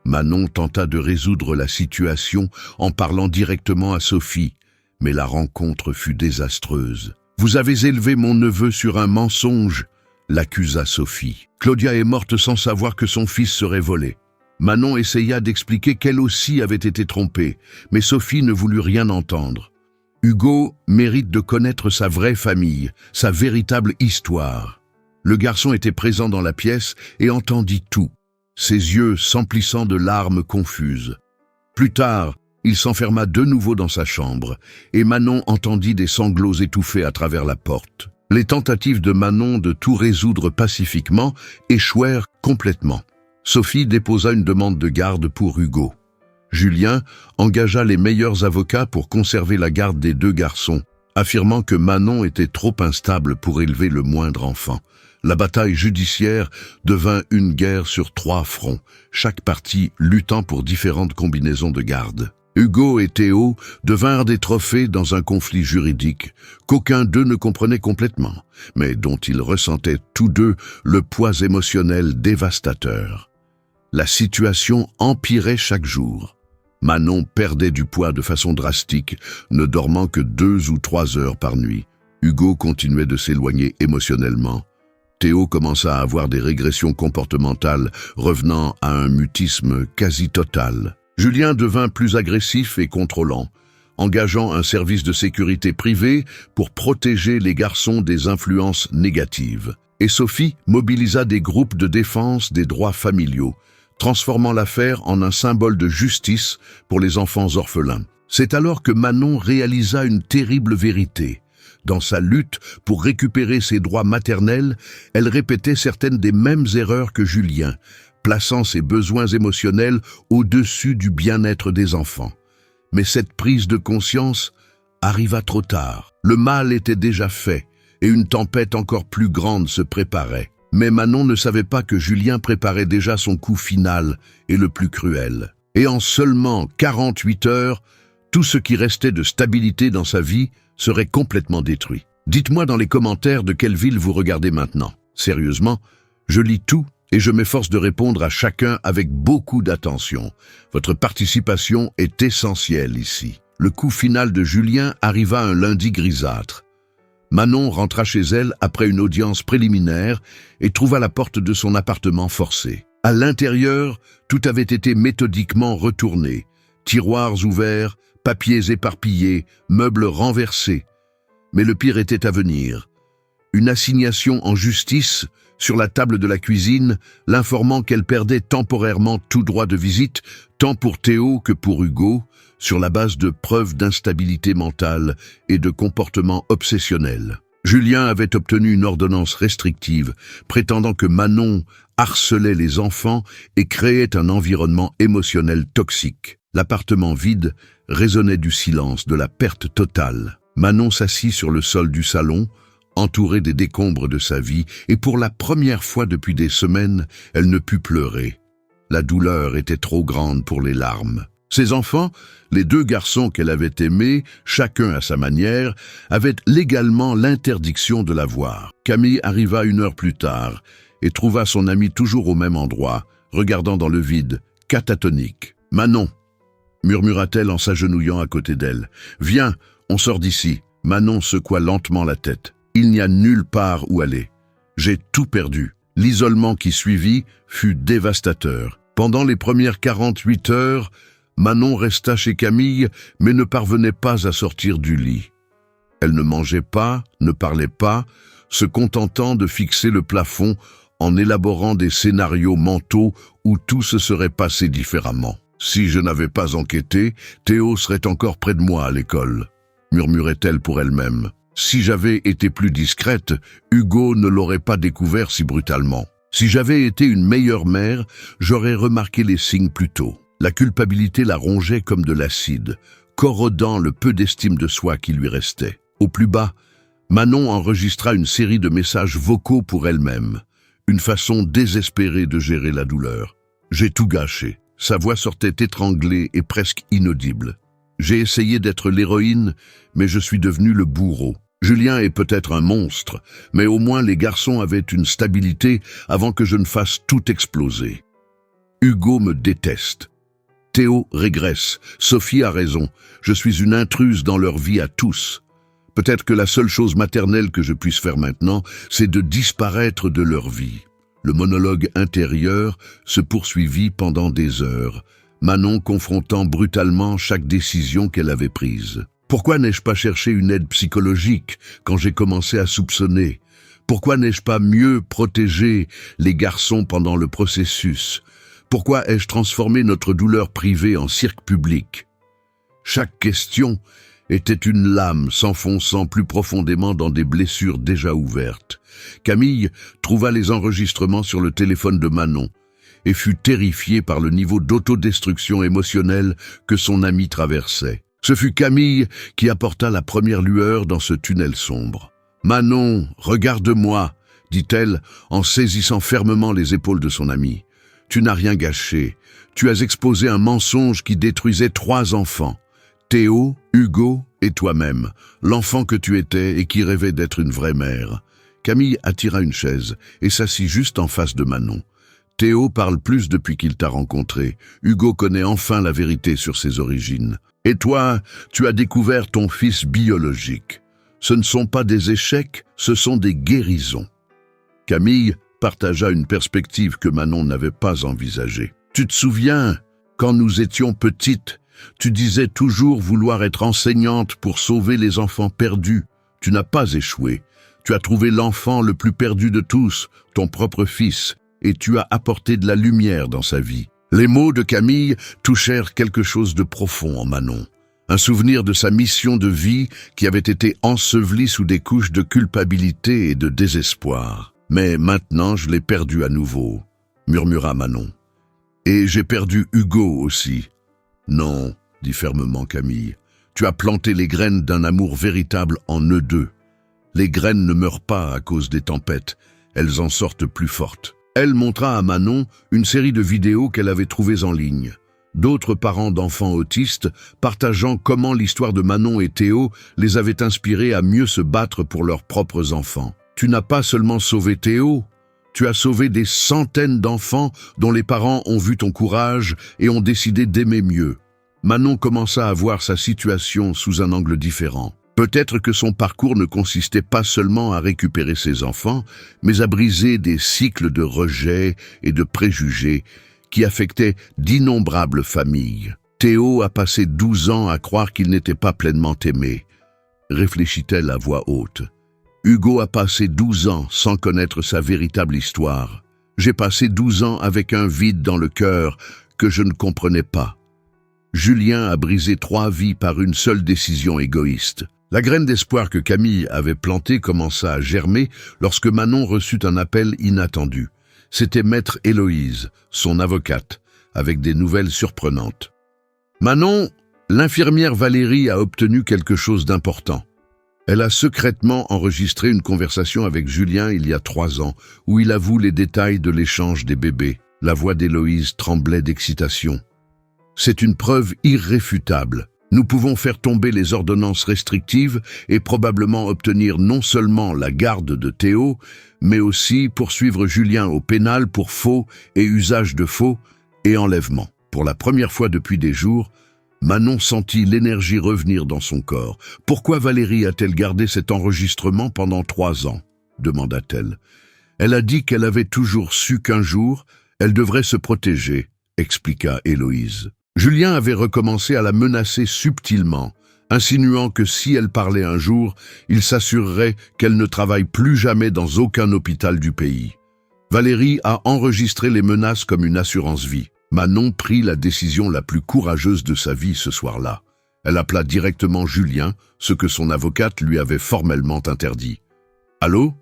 Manon tenta de résoudre la situation en parlant directement à Sophie, mais la rencontre fut désastreuse. « Vous avez élevé mon neveu sur un mensonge », l'accusa Sophie. Claudia est morte sans savoir que son fils serait volé. Manon essaya d'expliquer qu'elle aussi avait été trompée, mais Sophie ne voulut rien entendre. Hugo mérite de connaître sa vraie famille, sa véritable histoire. Le garçon était présent dans la pièce et entendit tout, ses yeux s'emplissant de larmes confuses. Plus tard, il s'enferma de nouveau dans sa chambre, et Manon entendit des sanglots étouffés à travers la porte. Les tentatives de Manon de tout résoudre pacifiquement échouèrent complètement. Sophie déposa une demande de garde pour Hugo. Julien engagea les meilleurs avocats pour conserver la garde des 2 garçons, affirmant que Manon était trop instable pour élever le moindre enfant. La bataille judiciaire devint une guerre sur 3 fronts, chaque partie luttant pour différentes combinaisons de garde. Hugo et Théo devinrent des trophées dans un conflit juridique qu'aucun d'eux ne comprenait complètement, mais dont ils ressentaient tous 2 le poids émotionnel dévastateur. La situation empirait chaque jour. Manon perdait du poids de façon drastique, ne dormant que 2 ou 3 heures par nuit. Hugo continuait de s'éloigner émotionnellement. Théo commença à avoir des régressions comportementales, revenant à un mutisme quasi total. Julien devint plus agressif et contrôlant, engageant un service de sécurité privé pour protéger les garçons des influences négatives. Et Sophie mobilisa des groupes de défense des droits familiaux, transformant l'affaire en un symbole de justice pour les enfants orphelins. C'est alors que Manon réalisa une terrible vérité. Dans sa lutte pour récupérer ses droits maternels, elle répétait certaines des mêmes erreurs que Julien, plaçant ses besoins émotionnels au-dessus du bien-être des enfants. Mais cette prise de conscience arriva trop tard. Le mal était déjà fait, et une tempête encore plus grande se préparait. Mais Manon ne savait pas que Julien préparait déjà son coup final et le plus cruel. Et en seulement 48 heures, tout ce qui restait de stabilité dans sa vie serait complètement détruit. Dites-moi dans les commentaires de quelle ville vous regardez maintenant. Sérieusement, je lis tout et je m'efforce de répondre à chacun avec beaucoup d'attention. Votre participation est essentielle ici. Le coup final de Julien arriva un lundi grisâtre. Manon rentra chez elle après une audience préliminaire et trouva la porte de son appartement forcée. À l'intérieur, tout avait été méthodiquement retourné. Tiroirs ouverts, papiers éparpillés, meubles renversés. Mais le pire était à venir. Une assignation en justice sur la table de la cuisine, l'informant qu'elle perdait temporairement tout droit de visite, tant pour Théo que pour Hugo, sur la base de preuves d'instabilité mentale et de comportement obsessionnel. Julien avait obtenu une ordonnance restrictive, prétendant que Manon harcelait les enfants et créait un environnement émotionnel toxique. L'appartement vide résonnait du silence, de la perte totale. Manon s'assit sur le sol du salon, entourée des décombres de sa vie, et pour la première fois depuis des semaines, elle ne put pleurer. La douleur était trop grande pour les larmes. Ses enfants, les 2 garçons qu'elle avait aimés, chacun à sa manière, avaient légalement l'interdiction de la voir. Camille arriva 1 heure plus tard et trouva son ami toujours au même endroit, regardant dans le vide, catatonique. « Manon !» murmura-t-elle en s'agenouillant à côté d'elle. « Viens, on sort d'ici. » Manon secoua lentement la tête. « Il n'y a nulle part où aller. J'ai tout perdu. » L'isolement qui suivit fut dévastateur. Pendant les premières 48 heures, Manon resta chez Camille, mais ne parvenait pas à sortir du lit. Elle ne mangeait pas, ne parlait pas, se contentant de fixer le plafond en élaborant des scénarios mentaux où tout se serait passé différemment. « Si je n'avais pas enquêté, Théo serait encore près de moi à l'école, » murmurait-elle pour elle-même. « Si j'avais été plus discrète, Hugo ne l'aurait pas découvert si brutalement. Si j'avais été une meilleure mère, j'aurais remarqué les signes plus tôt. » La culpabilité la rongeait comme de l'acide, corrodant le peu d'estime de soi qui lui restait. Au plus bas, Manon enregistra une série de messages vocaux pour elle-même, une façon désespérée de gérer la douleur. « J'ai tout gâché. » Sa voix sortait étranglée et presque inaudible. « J'ai essayé d'être l'héroïne, mais je suis devenu le bourreau. Julien est peut-être un monstre, mais au moins les garçons avaient une stabilité avant que je ne fasse tout exploser. Hugo me déteste. Théo régresse. Sophie a raison. Je suis une intruse dans leur vie à tous. Peut-être que la seule chose maternelle que je puisse faire maintenant, c'est de disparaître de leur vie. » Le monologue intérieur se poursuivit pendant des heures, Manon confrontant brutalement chaque décision qu'elle avait prise. Pourquoi n'ai-je pas cherché une aide psychologique quand j'ai commencé à soupçonner? Pourquoi n'ai-je pas mieux protégé les garçons pendant le processus? Pourquoi ai-je transformé notre douleur privée en cirque public? Chaque question était une lame s'enfonçant plus profondément dans des blessures déjà ouvertes. Camille trouva les enregistrements sur le téléphone de Manon et fut terrifiée par le niveau d'autodestruction émotionnelle que son amie traversait. Ce fut Camille qui apporta la première lueur dans ce tunnel sombre. « Manon, regarde-moi » dit-elle en saisissant fermement les épaules de son amie. « Tu n'as rien gâché. Tu as exposé un mensonge qui détruisait 3 enfants. Théo, Hugo et toi-même, l'enfant que tu étais et qui rêvait d'être une vraie mère. » Camille attira une chaise et s'assit juste en face de Manon. « Théo parle plus depuis qu'il t'a rencontré. Hugo connaît enfin la vérité sur ses origines. Et toi, tu as découvert ton fils biologique. Ce ne sont pas des échecs, ce sont des guérisons. » Camille partagea une perspective que Manon n'avait pas envisagée. « Tu te souviens, quand nous étions petites, tu disais toujours vouloir être enseignante pour sauver les enfants perdus. Tu n'as pas échoué. Tu as trouvé l'enfant le plus perdu de tous, ton propre fils, et tu as apporté de la lumière dans sa vie. » Les mots de Camille touchèrent quelque chose de profond en Manon. Un souvenir de sa mission de vie qui avait été enseveli sous des couches de culpabilité et de désespoir. « Mais maintenant, je l'ai perdu à nouveau, » murmura Manon. « Et j'ai perdu Hugo aussi. »« Non, » dit fermement Camille. « Tu as planté les graines d'un amour véritable en eux deux. Les graines ne meurent pas à cause des tempêtes, elles en sortent plus fortes. » Elle montra à Manon une série de vidéos qu'elle avait trouvées en ligne. D'autres parents d'enfants autistes partageant comment l'histoire de Manon et Théo les avait inspirés à mieux se battre pour leurs propres enfants. « Tu n'as pas seulement sauvé Théo, tu as sauvé des centaines d'enfants dont les parents ont vu ton courage et ont décidé d'aimer mieux. » Manon commença à voir sa situation sous un angle différent. Peut-être que son parcours ne consistait pas seulement à récupérer ses enfants, mais à briser des cycles de rejet et de préjugés qui affectaient d'innombrables familles. Théo a passé 12 ans à croire qu'il n'était pas pleinement aimé, réfléchit-elle à voix haute. Hugo a passé 12 ans sans connaître sa véritable histoire. J'ai passé 12 ans avec un vide dans le cœur que je ne comprenais pas. Julien a brisé 3 vies par une seule décision égoïste. La graine d'espoir que Camille avait plantée commença à germer lorsque Manon reçut un appel inattendu. C'était Maître Héloïse, son avocate, avec des nouvelles surprenantes. « Manon, l'infirmière Valérie a obtenu quelque chose d'important. Elle a secrètement enregistré une conversation avec Julien il y a 3 ans, où il avoue les détails de l'échange des bébés. » La voix d'Héloïse tremblait d'excitation. « C'est une preuve irréfutable. Nous pouvons faire tomber les ordonnances restrictives et probablement obtenir non seulement la garde de Théo, mais aussi poursuivre Julien au pénal pour faux et usage de faux et enlèvement. Pour la première fois depuis des jours, Manon sentit l'énergie revenir dans son corps. « Pourquoi Valérie a-t-elle gardé cet enregistrement pendant 3 ans ?» demanda-t-elle. « Elle a dit qu'elle avait toujours su qu'un jour, elle devrait se protéger, » expliqua Héloïse. Julien avait recommencé à la menacer subtilement, insinuant que si elle parlait un jour, il s'assurerait qu'elle ne travaille plus jamais dans aucun hôpital du pays. Valérie a enregistré les menaces comme une assurance vie. Manon prit la décision la plus courageuse de sa vie ce soir-là. Elle appela directement Julien, ce que son avocate lui avait formellement interdit. « Allô ?»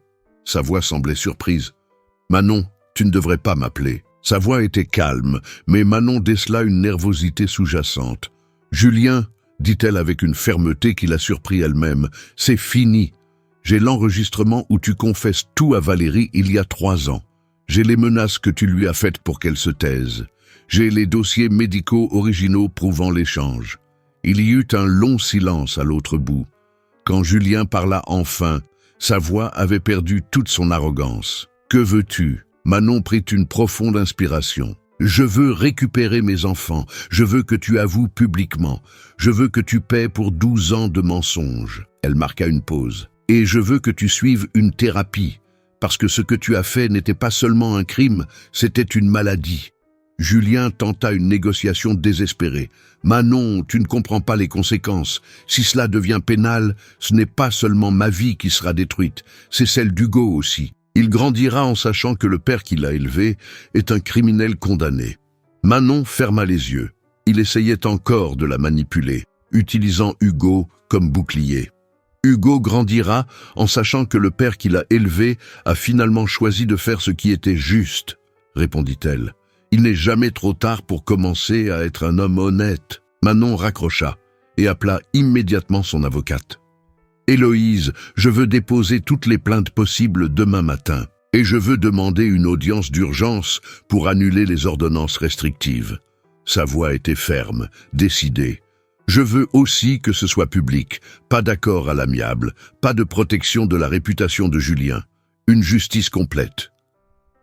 Sa voix semblait surprise. « Manon, tu ne devrais pas m'appeler. » Sa voix était calme, mais Manon décela une nervosité sous-jacente. « Julien, dit-elle avec une fermeté qui la surprit elle-même, c'est fini. J'ai l'enregistrement où tu confesses tout à Valérie il y a 3 ans. J'ai les menaces que tu lui as faites pour qu'elle se taise. J'ai les dossiers médicaux originaux prouvant l'échange. » Il y eut un long silence à l'autre bout. Quand Julien parla enfin, sa voix avait perdu toute son arrogance. « Que veux-tu » Manon prit une profonde inspiration. « Je veux récupérer mes enfants. Je veux que tu avoues publiquement. Je veux que tu paies pour 12 ans de mensonges. » Elle marqua une pause. « Et je veux que tu suives une thérapie, parce que ce que tu as fait n'était pas seulement un crime, c'était une maladie. » Julien tenta une négociation désespérée. « Manon, tu ne comprends pas les conséquences. Si cela devient pénal, ce n'est pas seulement ma vie qui sera détruite, c'est celle d'Hugo aussi. Il grandira en sachant que le père qui l'a élevé est un criminel condamné. » Manon ferma les yeux. Il essayait encore de la manipuler, utilisant Hugo comme bouclier. « Hugo grandira en sachant que le père qui l'a élevé a finalement choisi de faire ce qui était juste, » répondit-elle. « Il n'est jamais trop tard pour commencer à être un homme honnête. » Manon raccrocha et appela immédiatement son avocate. « Héloïse, je veux déposer toutes les plaintes possibles demain matin et je veux demander une audience d'urgence pour annuler les ordonnances restrictives. » Sa voix était ferme, décidée. « Je veux aussi que ce soit public, pas d'accord à l'amiable, pas de protection de la réputation de Julien, une justice complète. »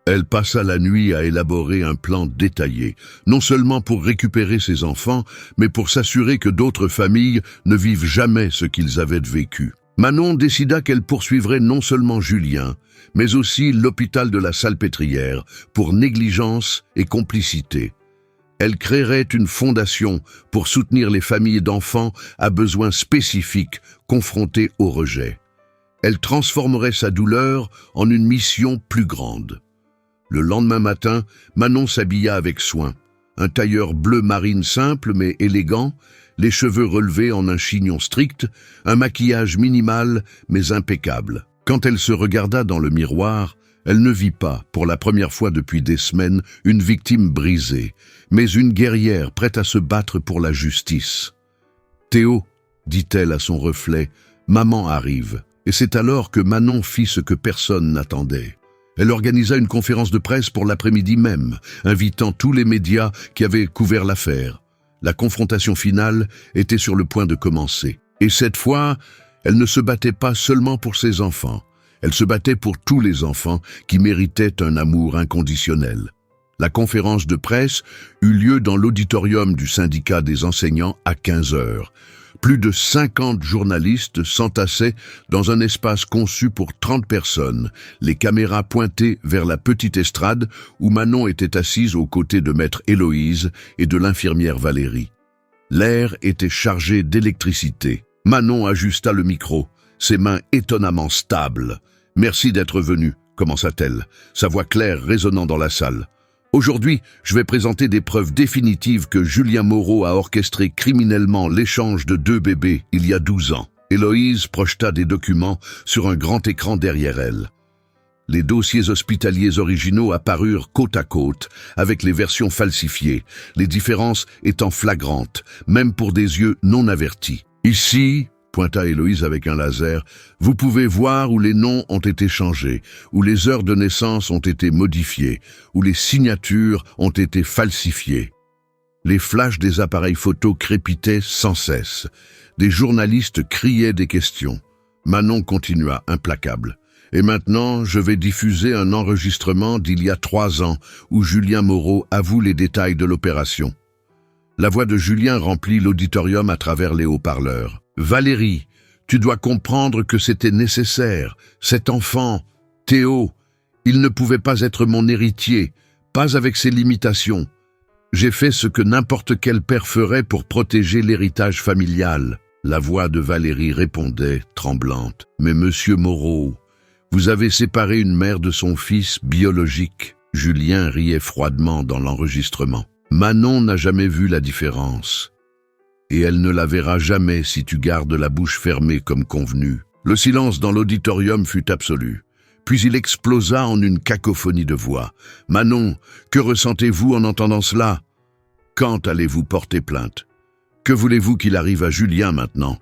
Elle passa la nuit à élaborer un plan détaillé, non seulement pour récupérer ses enfants, mais pour s'assurer que d'autres familles ne vivent jamais ce qu'ils avaient vécu. Manon décida qu'elle poursuivrait non seulement Julien, mais aussi l'hôpital de la Salpêtrière pour négligence et complicité. Elle créerait une fondation pour soutenir les familles d'enfants à besoins spécifiques confrontés au rejet. Elle transformerait sa douleur en une mission plus grande. Le lendemain matin, Manon s'habilla avec soin. Un tailleur bleu marine simple mais élégant, les cheveux relevés en un chignon strict, un maquillage minimal mais impeccable. Quand elle se regarda dans le miroir, elle ne vit pas, pour la première fois depuis des semaines, une victime brisée, mais une guerrière prête à se battre pour la justice. « Théo, » dit-elle à son reflet, « maman arrive. » Et c'est alors que Manon fit ce que personne n'attendait. Elle organisa une conférence de presse pour l'après-midi même, invitant tous les médias qui avaient couvert l'affaire. La confrontation finale était sur le point de commencer. Et cette fois, elle ne se battait pas seulement pour ses enfants. Elle se battait pour tous les enfants qui méritaient un amour inconditionnel. La conférence de presse eut lieu dans l'auditorium du syndicat des enseignants à 15 heures. Plus de 50 journalistes s'entassaient dans un espace conçu pour 30 personnes, les caméras pointées vers la petite estrade où Manon était assise aux côtés de maître Héloïse et de l'infirmière Valérie. L'air était chargé d'électricité. Manon ajusta le micro, ses mains étonnamment stables. « Merci d'être venu », commença-t-elle, sa voix claire résonnant dans la salle. Aujourd'hui, je vais présenter des preuves définitives que Julien Moreau a orchestré criminellement l'échange de 2 bébés il y a 12 ans. Héloïse projeta des documents sur un grand écran derrière elle. Les dossiers hospitaliers originaux apparurent côte à côte, avec les versions falsifiées, les différences étant flagrantes, même pour des yeux non avertis. Ici, pointa Héloïse avec un laser, vous pouvez voir où les noms ont été changés, où les heures de naissance ont été modifiées, où les signatures ont été falsifiées. Les flashs des appareils photo crépitaient sans cesse. Des journalistes criaient des questions. Manon continua, implacable. Et maintenant, je vais diffuser un enregistrement d'il y a 3 ans où Julien Moreau avoue les détails de l'opération. La voix de Julien remplit l'auditorium à travers les haut-parleurs. « Valérie, tu dois comprendre que c'était nécessaire. Cet enfant, Théo, il ne pouvait pas être mon héritier, pas avec ses limitations. J'ai fait ce que n'importe quel père ferait pour protéger l'héritage familial. » La voix de Valérie répondait, tremblante. « Mais monsieur Moreau, vous avez séparé une mère de son fils biologique. » Julien riait froidement dans l'enregistrement. « Manon n'a jamais vu la différence. Et elle ne la verra jamais si tu gardes la bouche fermée comme convenu. » Le silence dans l'auditorium fut absolu. Puis il explosa en une cacophonie de voix. « Manon, que ressentez-vous en entendant cela? Quand allez-vous porter plainte? Que voulez-vous qu'il arrive à Julien maintenant ?»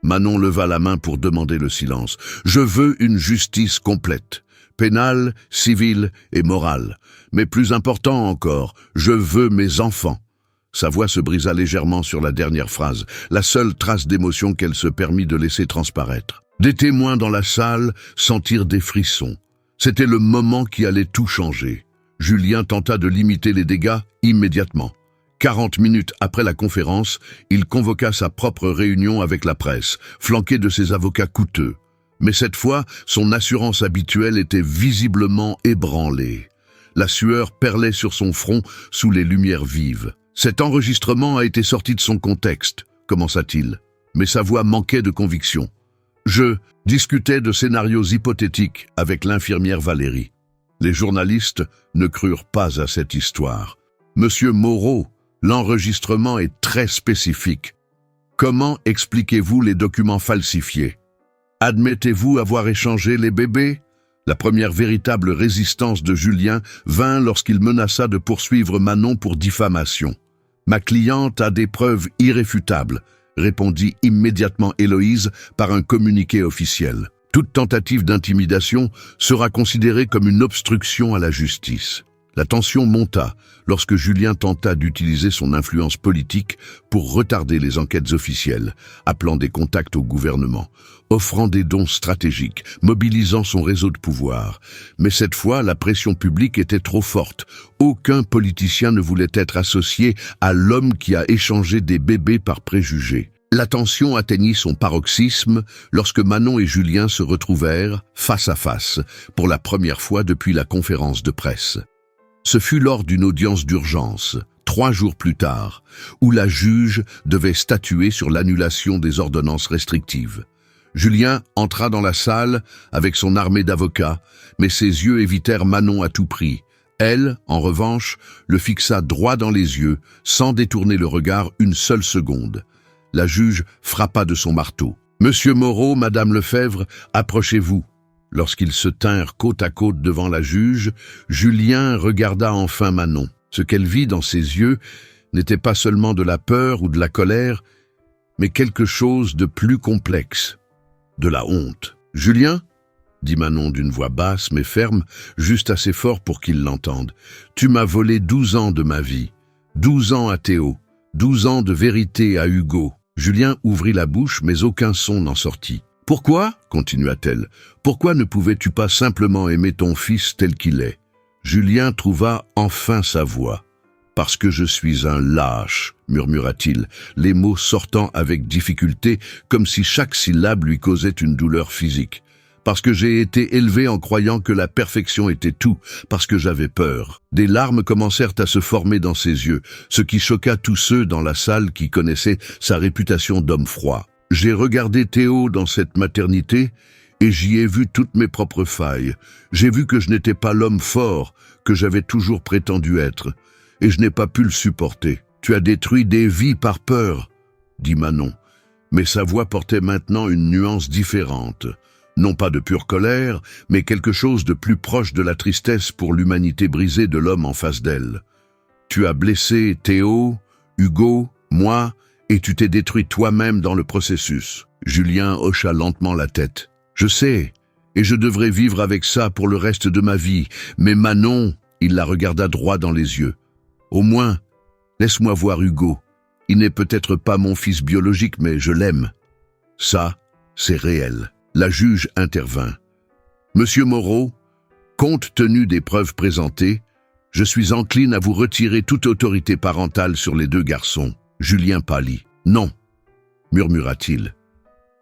Manon leva la main pour demander le silence. « Je veux une justice complète, pénale, civile et morale. Mais plus important encore, je veux mes enfants. » Sa voix se brisa légèrement sur la dernière phrase, la seule trace d'émotion qu'elle se permit de laisser transparaître. Des témoins dans la salle sentirent des frissons. C'était le moment qui allait tout changer. Julien tenta de limiter les dégâts immédiatement. 40 minutes après la conférence, il convoqua sa propre réunion avec la presse, flanqué de ses avocats coûteux. Mais cette fois, son assurance habituelle était visiblement ébranlée. La sueur perlait sur son front sous les lumières vives. « Cet enregistrement a été sorti de son contexte », commença-t-il, mais sa voix manquait de conviction. « Je discutais de scénarios hypothétiques avec l'infirmière Valérie. » Les journalistes ne crurent pas à cette histoire. « Monsieur Moreau, l'enregistrement est très spécifique. Comment expliquez-vous les documents falsifiés? Admettez-vous avoir échangé les bébés ?» La première véritable résistance de Julien vint lorsqu'il menaça de poursuivre Manon pour diffamation. « Ma cliente a des preuves irréfutables », répondit immédiatement Héloïse par un communiqué officiel. « Toute tentative d'intimidation sera considérée comme une obstruction à la justice. » La tension monta lorsque Julien tenta d'utiliser son influence politique pour retarder les enquêtes officielles, appelant des contacts au gouvernement, offrant des dons stratégiques, mobilisant son réseau de pouvoir. Mais cette fois, la pression publique était trop forte. Aucun politicien ne voulait être associé à l'homme qui a échangé des bébés par préjugés. La tension atteignit son paroxysme lorsque Manon et Julien se retrouvèrent face à face pour la première fois depuis la conférence de presse. Ce fut lors d'une audience d'urgence, 3 jours plus tard, où la juge devait statuer sur l'annulation des ordonnances restrictives. Julien entra dans la salle avec son armée d'avocats, mais ses yeux évitèrent Manon à tout prix. Elle, en revanche, le fixa droit dans les yeux, sans détourner le regard une seule seconde. La juge frappa de son marteau. « Monsieur Moreau, Madame Lefebvre, approchez-vous. » Lorsqu'ils se tinrent côte à côte devant la juge, Julien regarda enfin Manon. Ce qu'elle vit dans ses yeux n'était pas seulement de la peur ou de la colère, mais quelque chose de plus complexe, de la honte. « Julien ?» dit Manon d'une voix basse mais ferme, juste assez fort pour qu'il l'entende. « Tu m'as volé 12 ans de ma vie, 12 ans à Théo, 12 ans de vérité à Hugo. » Julien ouvrit la bouche mais aucun son n'en sortit. « Pourquoi ?» continua-t-elle. « Pourquoi ne pouvais-tu pas simplement aimer ton fils tel qu'il est ?» Julien trouva enfin sa voix. « Parce que je suis un lâche » murmura-t-il, les mots sortant avec difficulté, comme si chaque syllabe lui causait une douleur physique. « Parce que j'ai été élevé en croyant que la perfection était tout, parce que j'avais peur. » Des larmes commencèrent à se former dans ses yeux, ce qui choqua tous ceux dans la salle qui connaissaient sa réputation d'homme froid. J'ai regardé Théo dans cette maternité et j'y ai vu toutes mes propres failles. J'ai vu que je n'étais pas l'homme fort que j'avais toujours prétendu être, et je n'ai pas pu le supporter. Tu as détruit des vies par peur, dit Manon, mais sa voix portait maintenant une nuance différente. Non pas de pure colère, mais quelque chose de plus proche de la tristesse pour l'humanité brisée de l'homme en face d'elle. Tu as blessé Théo, Hugo, moi, et tu t'es détruit toi-même dans le processus. Julien hocha lentement la tête. Je sais, et je devrais vivre avec ça pour le reste de ma vie, mais Manon, il la regarda droit dans les yeux. Au moins, Laisse-moi voir Hugo. Il n'est peut-être pas mon fils biologique, mais je l'aime. Ça, c'est réel. La juge intervint. Monsieur Moreau, compte tenu des preuves présentées, je suis encline à vous retirer toute autorité parentale sur les deux garçons. Julien pâlit. Non, murmura-t-il.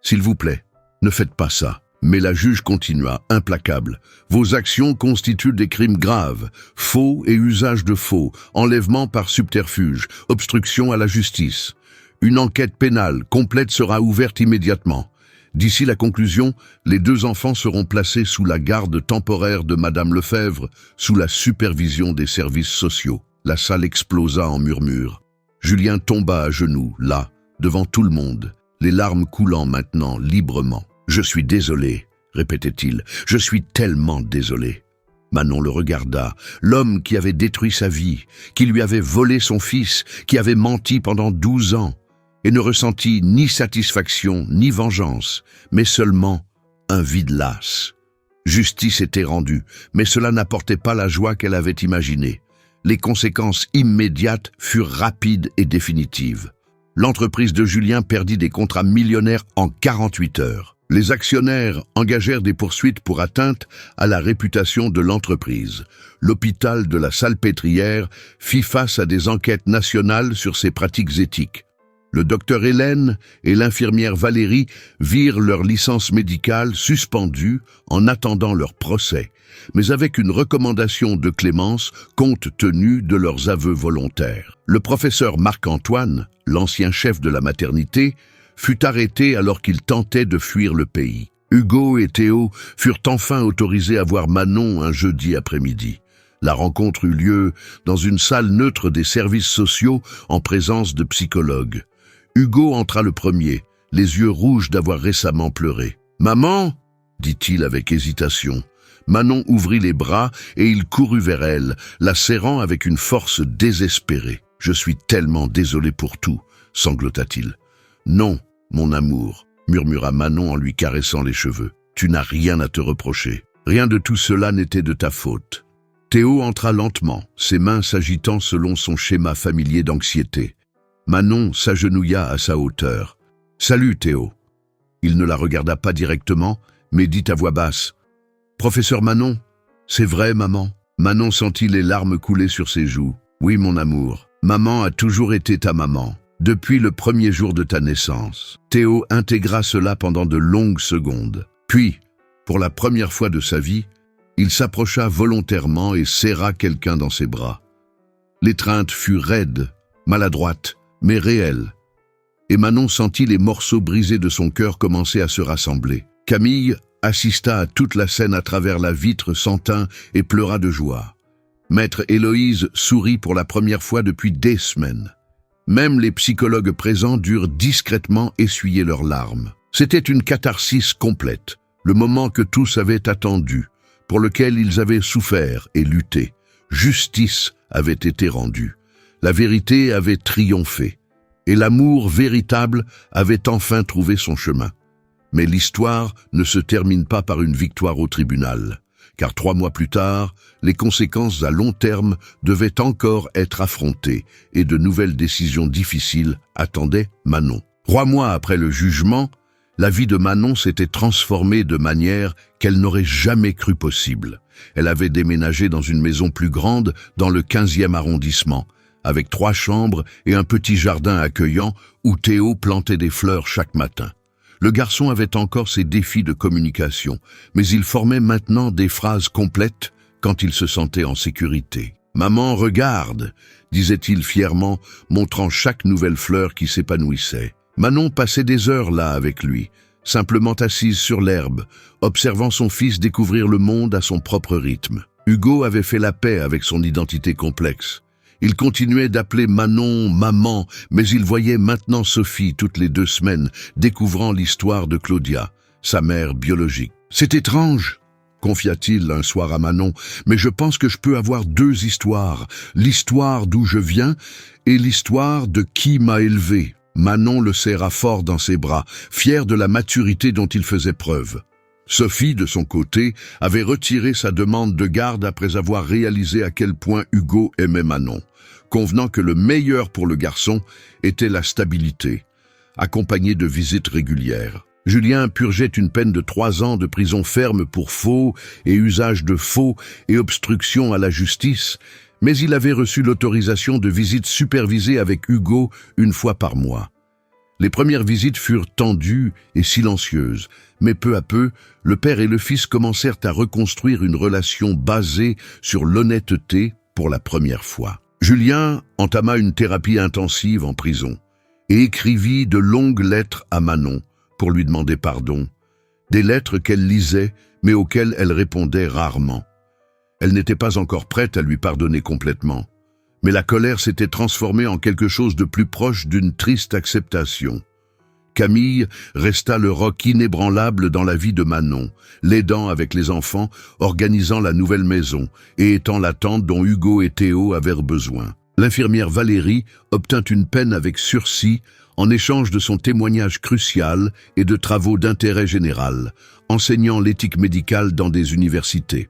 S'il vous plaît, ne faites pas ça. Mais la juge continua, implacable. Vos actions constituent des crimes graves, faux et usage de faux, enlèvement par subterfuge, obstruction à la justice. Une enquête pénale complète sera ouverte immédiatement. D'ici la conclusion, les deux enfants seront placés sous la garde temporaire de Madame Lefebvre, sous la supervision des services sociaux. La salle explosa en murmures. Julien tomba à genoux, là, devant tout le monde, les larmes coulant maintenant librement. « Je suis désolé », répétait-il, « je suis tellement désolé. » Manon le regarda, l'homme qui avait détruit sa vie, qui lui avait volé son fils, qui avait menti pendant 12 ans, et ne ressentit ni satisfaction ni vengeance, mais seulement un vide las. Justice était rendue, mais cela n'apportait pas la joie qu'elle avait imaginée. Les conséquences immédiates furent rapides et définitives. L'entreprise de Julien perdit des contrats millionnaires en 48 heures. Les actionnaires engagèrent des poursuites pour atteinte à la réputation de l'entreprise. L'hôpital de la Salpêtrière fit face à des enquêtes nationales sur ses pratiques éthiques. Le docteur Hélène et l'infirmière Valérie virent leur licence médicale suspendue en attendant leur procès, mais avec une recommandation de clémence compte tenu de leurs aveux volontaires. Le professeur Marc-Antoine, l'ancien chef de la maternité, fut arrêté alors qu'il tentait de fuir le pays. Hugo et Théo furent enfin autorisés à voir Manon un jeudi après-midi. La rencontre eut lieu dans une salle neutre des services sociaux en présence de psychologues. Hugo entra le premier, les yeux rouges d'avoir récemment pleuré. « Maman » dit-il avec hésitation. Manon ouvrit les bras et il courut vers elle, la serrant avec une force désespérée. « Je suis tellement désolé pour tout » sanglota-t-il. « Non, mon amour » murmura Manon en lui caressant les cheveux. « Tu n'as rien à te reprocher. Rien de tout cela n'était de ta faute. » Théo entra lentement, ses mains s'agitant selon son schéma familier d'anxiété. Manon s'agenouilla à sa hauteur. « Salut, Théo !» Il ne la regarda pas directement, mais dit à voix basse. « Professeur Manon, c'est vrai, maman ?» Manon sentit les larmes couler sur ses joues. « Oui, mon amour, maman a toujours été ta maman, depuis le premier jour de ta naissance. » Théo intégra cela pendant de longues secondes. Puis, pour la première fois de sa vie, il s'approcha volontairement et serra quelqu'un dans ses bras. L'étreinte fut raide, maladroite, mais réelle. Et Manon sentit les morceaux brisés de son cœur commencer à se rassembler. Camille assista à toute la scène à travers la vitre sans teint et pleura de joie. Maître Héloïse sourit pour la première fois depuis des semaines. Même les psychologues présents durent discrètement essuyer leurs larmes. C'était une catharsis complète, le moment que tous avaient attendu, pour lequel ils avaient souffert et lutté. Justice avait été rendue. La vérité avait triomphé, et l'amour véritable avait enfin trouvé son chemin. Mais l'histoire ne se termine pas par une victoire au tribunal, car 3 mois plus tard, les conséquences à long terme devaient encore être affrontées, et de nouvelles décisions difficiles attendaient Manon. 3 mois après le jugement, la vie de Manon s'était transformée de manière qu'elle n'aurait jamais cru possible. Elle avait déménagé dans une maison plus grande dans le 15e arrondissement, avec 3 chambres et un petit jardin accueillant où Théo plantait des fleurs chaque matin. Le garçon avait encore ses défis de communication, mais il formait maintenant des phrases complètes quand il se sentait en sécurité. « Maman, regarde !» disait-il fièrement, montrant chaque nouvelle fleur qui s'épanouissait. Manon passait des heures là avec lui, simplement assise sur l'herbe, observant son fils découvrir le monde à son propre rythme. Hugo avait fait la paix avec son identité complexe. Il continuait d'appeler Manon « maman », mais il voyait maintenant Sophie toutes les 2 semaines, découvrant l'histoire de Claudia, sa mère biologique. « C'est étrange », confia-t-il un soir à Manon, « mais je pense que je peux avoir 2 histoires, l'histoire d'où je viens et l'histoire de qui m'a élevé. » Manon le serra fort dans ses bras, fière de la maturité dont il faisait preuve. Sophie, de son côté, avait retiré sa demande de garde après avoir réalisé à quel point Hugo aimait Manon. convenant que le meilleur pour le garçon était la stabilité, accompagnée de visites régulières. Julien purgeait une peine de 3 ans de prison ferme pour faux et usage de faux et obstruction à la justice, mais il avait reçu l'autorisation de visites supervisées avec Hugo 1 fois par mois. Les premières visites furent tendues et silencieuses, mais peu à peu, le père et le fils commencèrent à reconstruire une relation basée sur l'honnêteté pour la première fois. Julien entama une thérapie intensive en prison et écrivit de longues lettres à Manon pour lui demander pardon, des lettres qu'elle lisait mais auxquelles elle répondait rarement. Elle n'était pas encore prête à lui pardonner complètement, mais la colère s'était transformée en quelque chose de plus proche d'une triste acceptation. Camille resta le roc inébranlable dans la vie de Manon, l'aidant avec les enfants, organisant la nouvelle maison et étant la tante dont Hugo et Théo avaient besoin. L'infirmière Valérie obtint une peine avec sursis en échange de son témoignage crucial et de travaux d'intérêt général, enseignant l'éthique médicale dans des universités.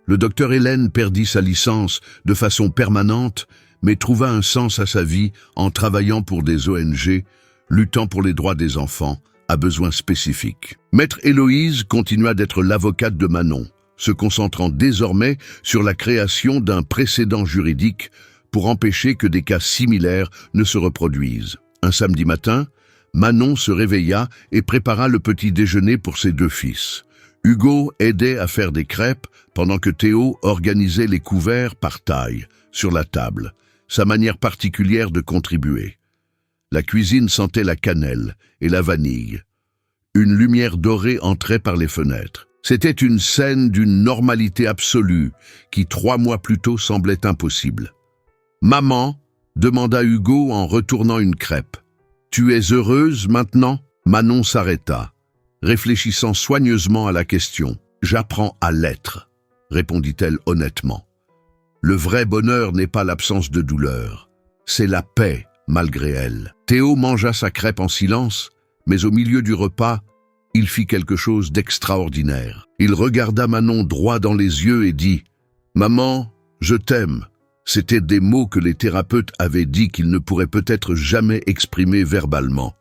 Le docteur Hélène perdit sa licence de façon permanente, mais trouva un sens à sa vie en travaillant pour des ONG, luttant pour les droits des enfants à besoins spécifiques. Maître Héloïse continua d'être l'avocate de Manon, se concentrant désormais sur la création d'un précédent juridique pour empêcher que des cas similaires ne se reproduisent. Un samedi matin, Manon se réveilla et prépara le petit déjeuner pour ses 2 fils. Hugo aidait à faire des crêpes pendant que Théo organisait les couverts par taille sur la table, sa manière particulière de contribuer. La cuisine sentait la cannelle et la vanille. Une lumière dorée entrait par les fenêtres. C'était une scène d'une normalité absolue qui 3 mois plus tôt semblait impossible. « Maman » demanda Hugo en retournant une crêpe. « Tu es heureuse maintenant ?» Manon s'arrêta, réfléchissant soigneusement à la question. « J'apprends à l'être », répondit-elle honnêtement. « Le vrai bonheur n'est pas l'absence de douleur, c'est la paix malgré elle. » Théo mangea sa crêpe en silence, mais au milieu du repas, il fit quelque chose d'extraordinaire. Il regarda Manon droit dans les yeux et dit « Maman, je t'aime ». C'étaient des mots que les thérapeutes avaient dit qu'ils ne pourraient peut-être jamais exprimer verbalement.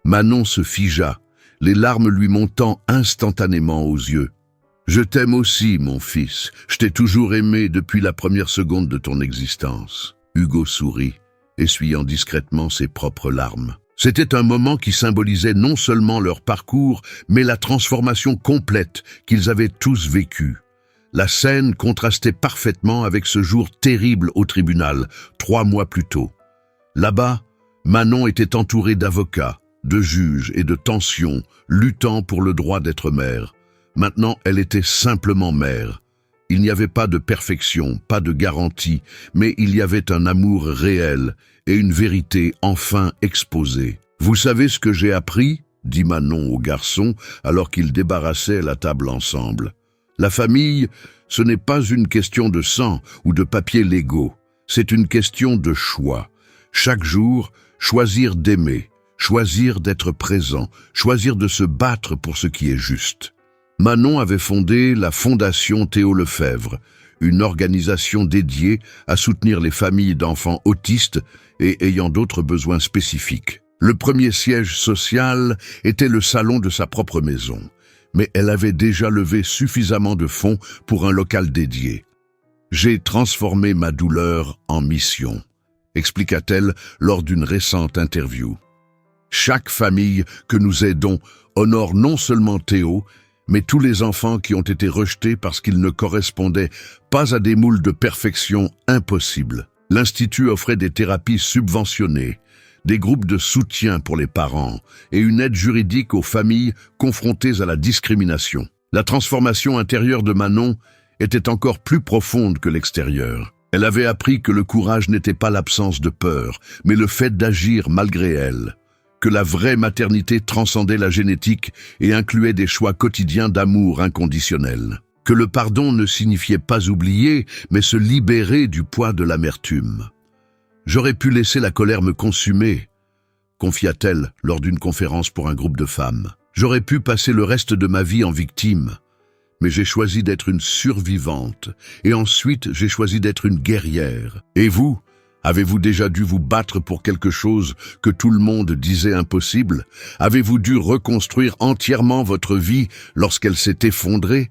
Manon se figea, les larmes lui montant instantanément aux yeux. « Je t'aime aussi, mon fils. Je t'ai toujours aimé depuis la première seconde de ton existence. » Hugo sourit, essuyant discrètement ses propres larmes. C'était un moment qui symbolisait non seulement leur parcours, mais la transformation complète qu'ils avaient tous vécue. La scène contrastait parfaitement avec ce jour terrible au tribunal, 3 mois plus tôt. Là-bas, Manon était entourée d'avocats, de juges et de tensions, luttant pour le droit d'être mère. Maintenant, elle était simplement mère. Il n'y avait pas de perfection, pas de garantie, mais il y avait un amour réel et une vérité enfin exposée. « Vous savez ce que j'ai appris ?» dit Manon au garçon alors qu'ils débarrassaient la table ensemble. La famille, ce n'est pas une question de sang ou de papiers légaux, c'est une question de choix. Chaque jour, choisir d'aimer, choisir d'être présent, choisir de se battre pour ce qui est juste. Manon avait fondé la Fondation Théo Lefebvre, une organisation dédiée à soutenir les familles d'enfants autistes et ayant d'autres besoins spécifiques. Le premier siège social était le salon de sa propre maison, mais elle avait déjà levé suffisamment de fonds pour un local dédié. « J'ai transformé ma douleur en mission », expliqua-t-elle lors d'une récente interview. Chaque famille que nous aidons honore non seulement Théo, mais tous les enfants qui ont été rejetés parce qu'ils ne correspondaient pas à des moules de perfection impossibles. L'Institut offrait des thérapies subventionnées, des groupes de soutien pour les parents et une aide juridique aux familles confrontées à la discrimination. La transformation intérieure de Manon était encore plus profonde que l'extérieur. Elle avait appris que le courage n'était pas l'absence de peur, mais le fait d'agir malgré elle, que la vraie maternité transcendait la génétique et incluait des choix quotidiens d'amour inconditionnel, que le pardon ne signifiait pas oublier, mais se libérer du poids de l'amertume. « J'aurais pu laisser la colère me consumer », confia-t-elle lors d'une conférence pour un groupe de femmes. « J'aurais pu passer le reste de ma vie en victime, mais j'ai choisi d'être une survivante, et ensuite j'ai choisi d'être une guerrière. Et vous, Avez-vous déjà dû vous battre pour quelque chose que tout le monde disait impossible? Avez-vous dû reconstruire entièrement votre vie lorsqu'elle s'est effondrée?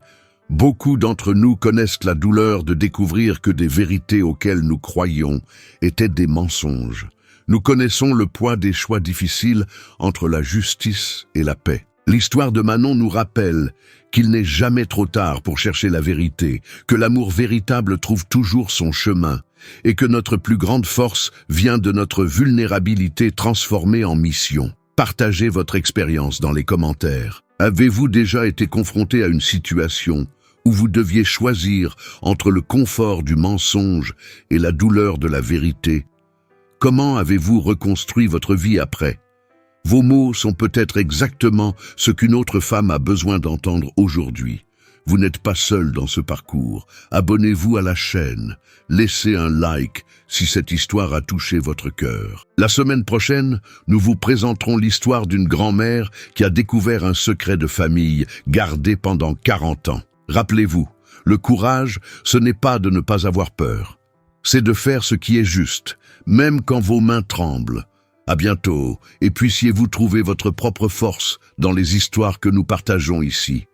Beaucoup d'entre nous connaissent la douleur de découvrir que des vérités auxquelles nous croyions étaient des mensonges. Nous connaissons le poids des choix difficiles entre la justice et la paix. L'histoire de Manon nous rappelle qu'il n'est jamais trop tard pour chercher la vérité, que l'amour véritable trouve toujours son chemin, et que notre plus grande force vient de notre vulnérabilité transformée en mission. Partagez votre expérience dans les commentaires. Avez-vous déjà été confronté à une situation où vous deviez choisir entre le confort du mensonge et la douleur de la vérité? Comment avez-vous reconstruit votre vie après? Vos mots sont peut-être exactement ce qu'une autre femme a besoin d'entendre aujourd'hui. Vous n'êtes pas seul dans ce parcours. Abonnez-vous à la chaîne. Laissez un like si cette histoire a touché votre cœur. La semaine prochaine, nous vous présenterons l'histoire d'une grand-mère qui a découvert un secret de famille gardé pendant 40 ans. Rappelez-vous, le courage, ce n'est pas de ne pas avoir peur. C'est de faire ce qui est juste, même quand vos mains tremblent. À bientôt, et puissiez-vous trouver votre propre force dans les histoires que nous partageons ici.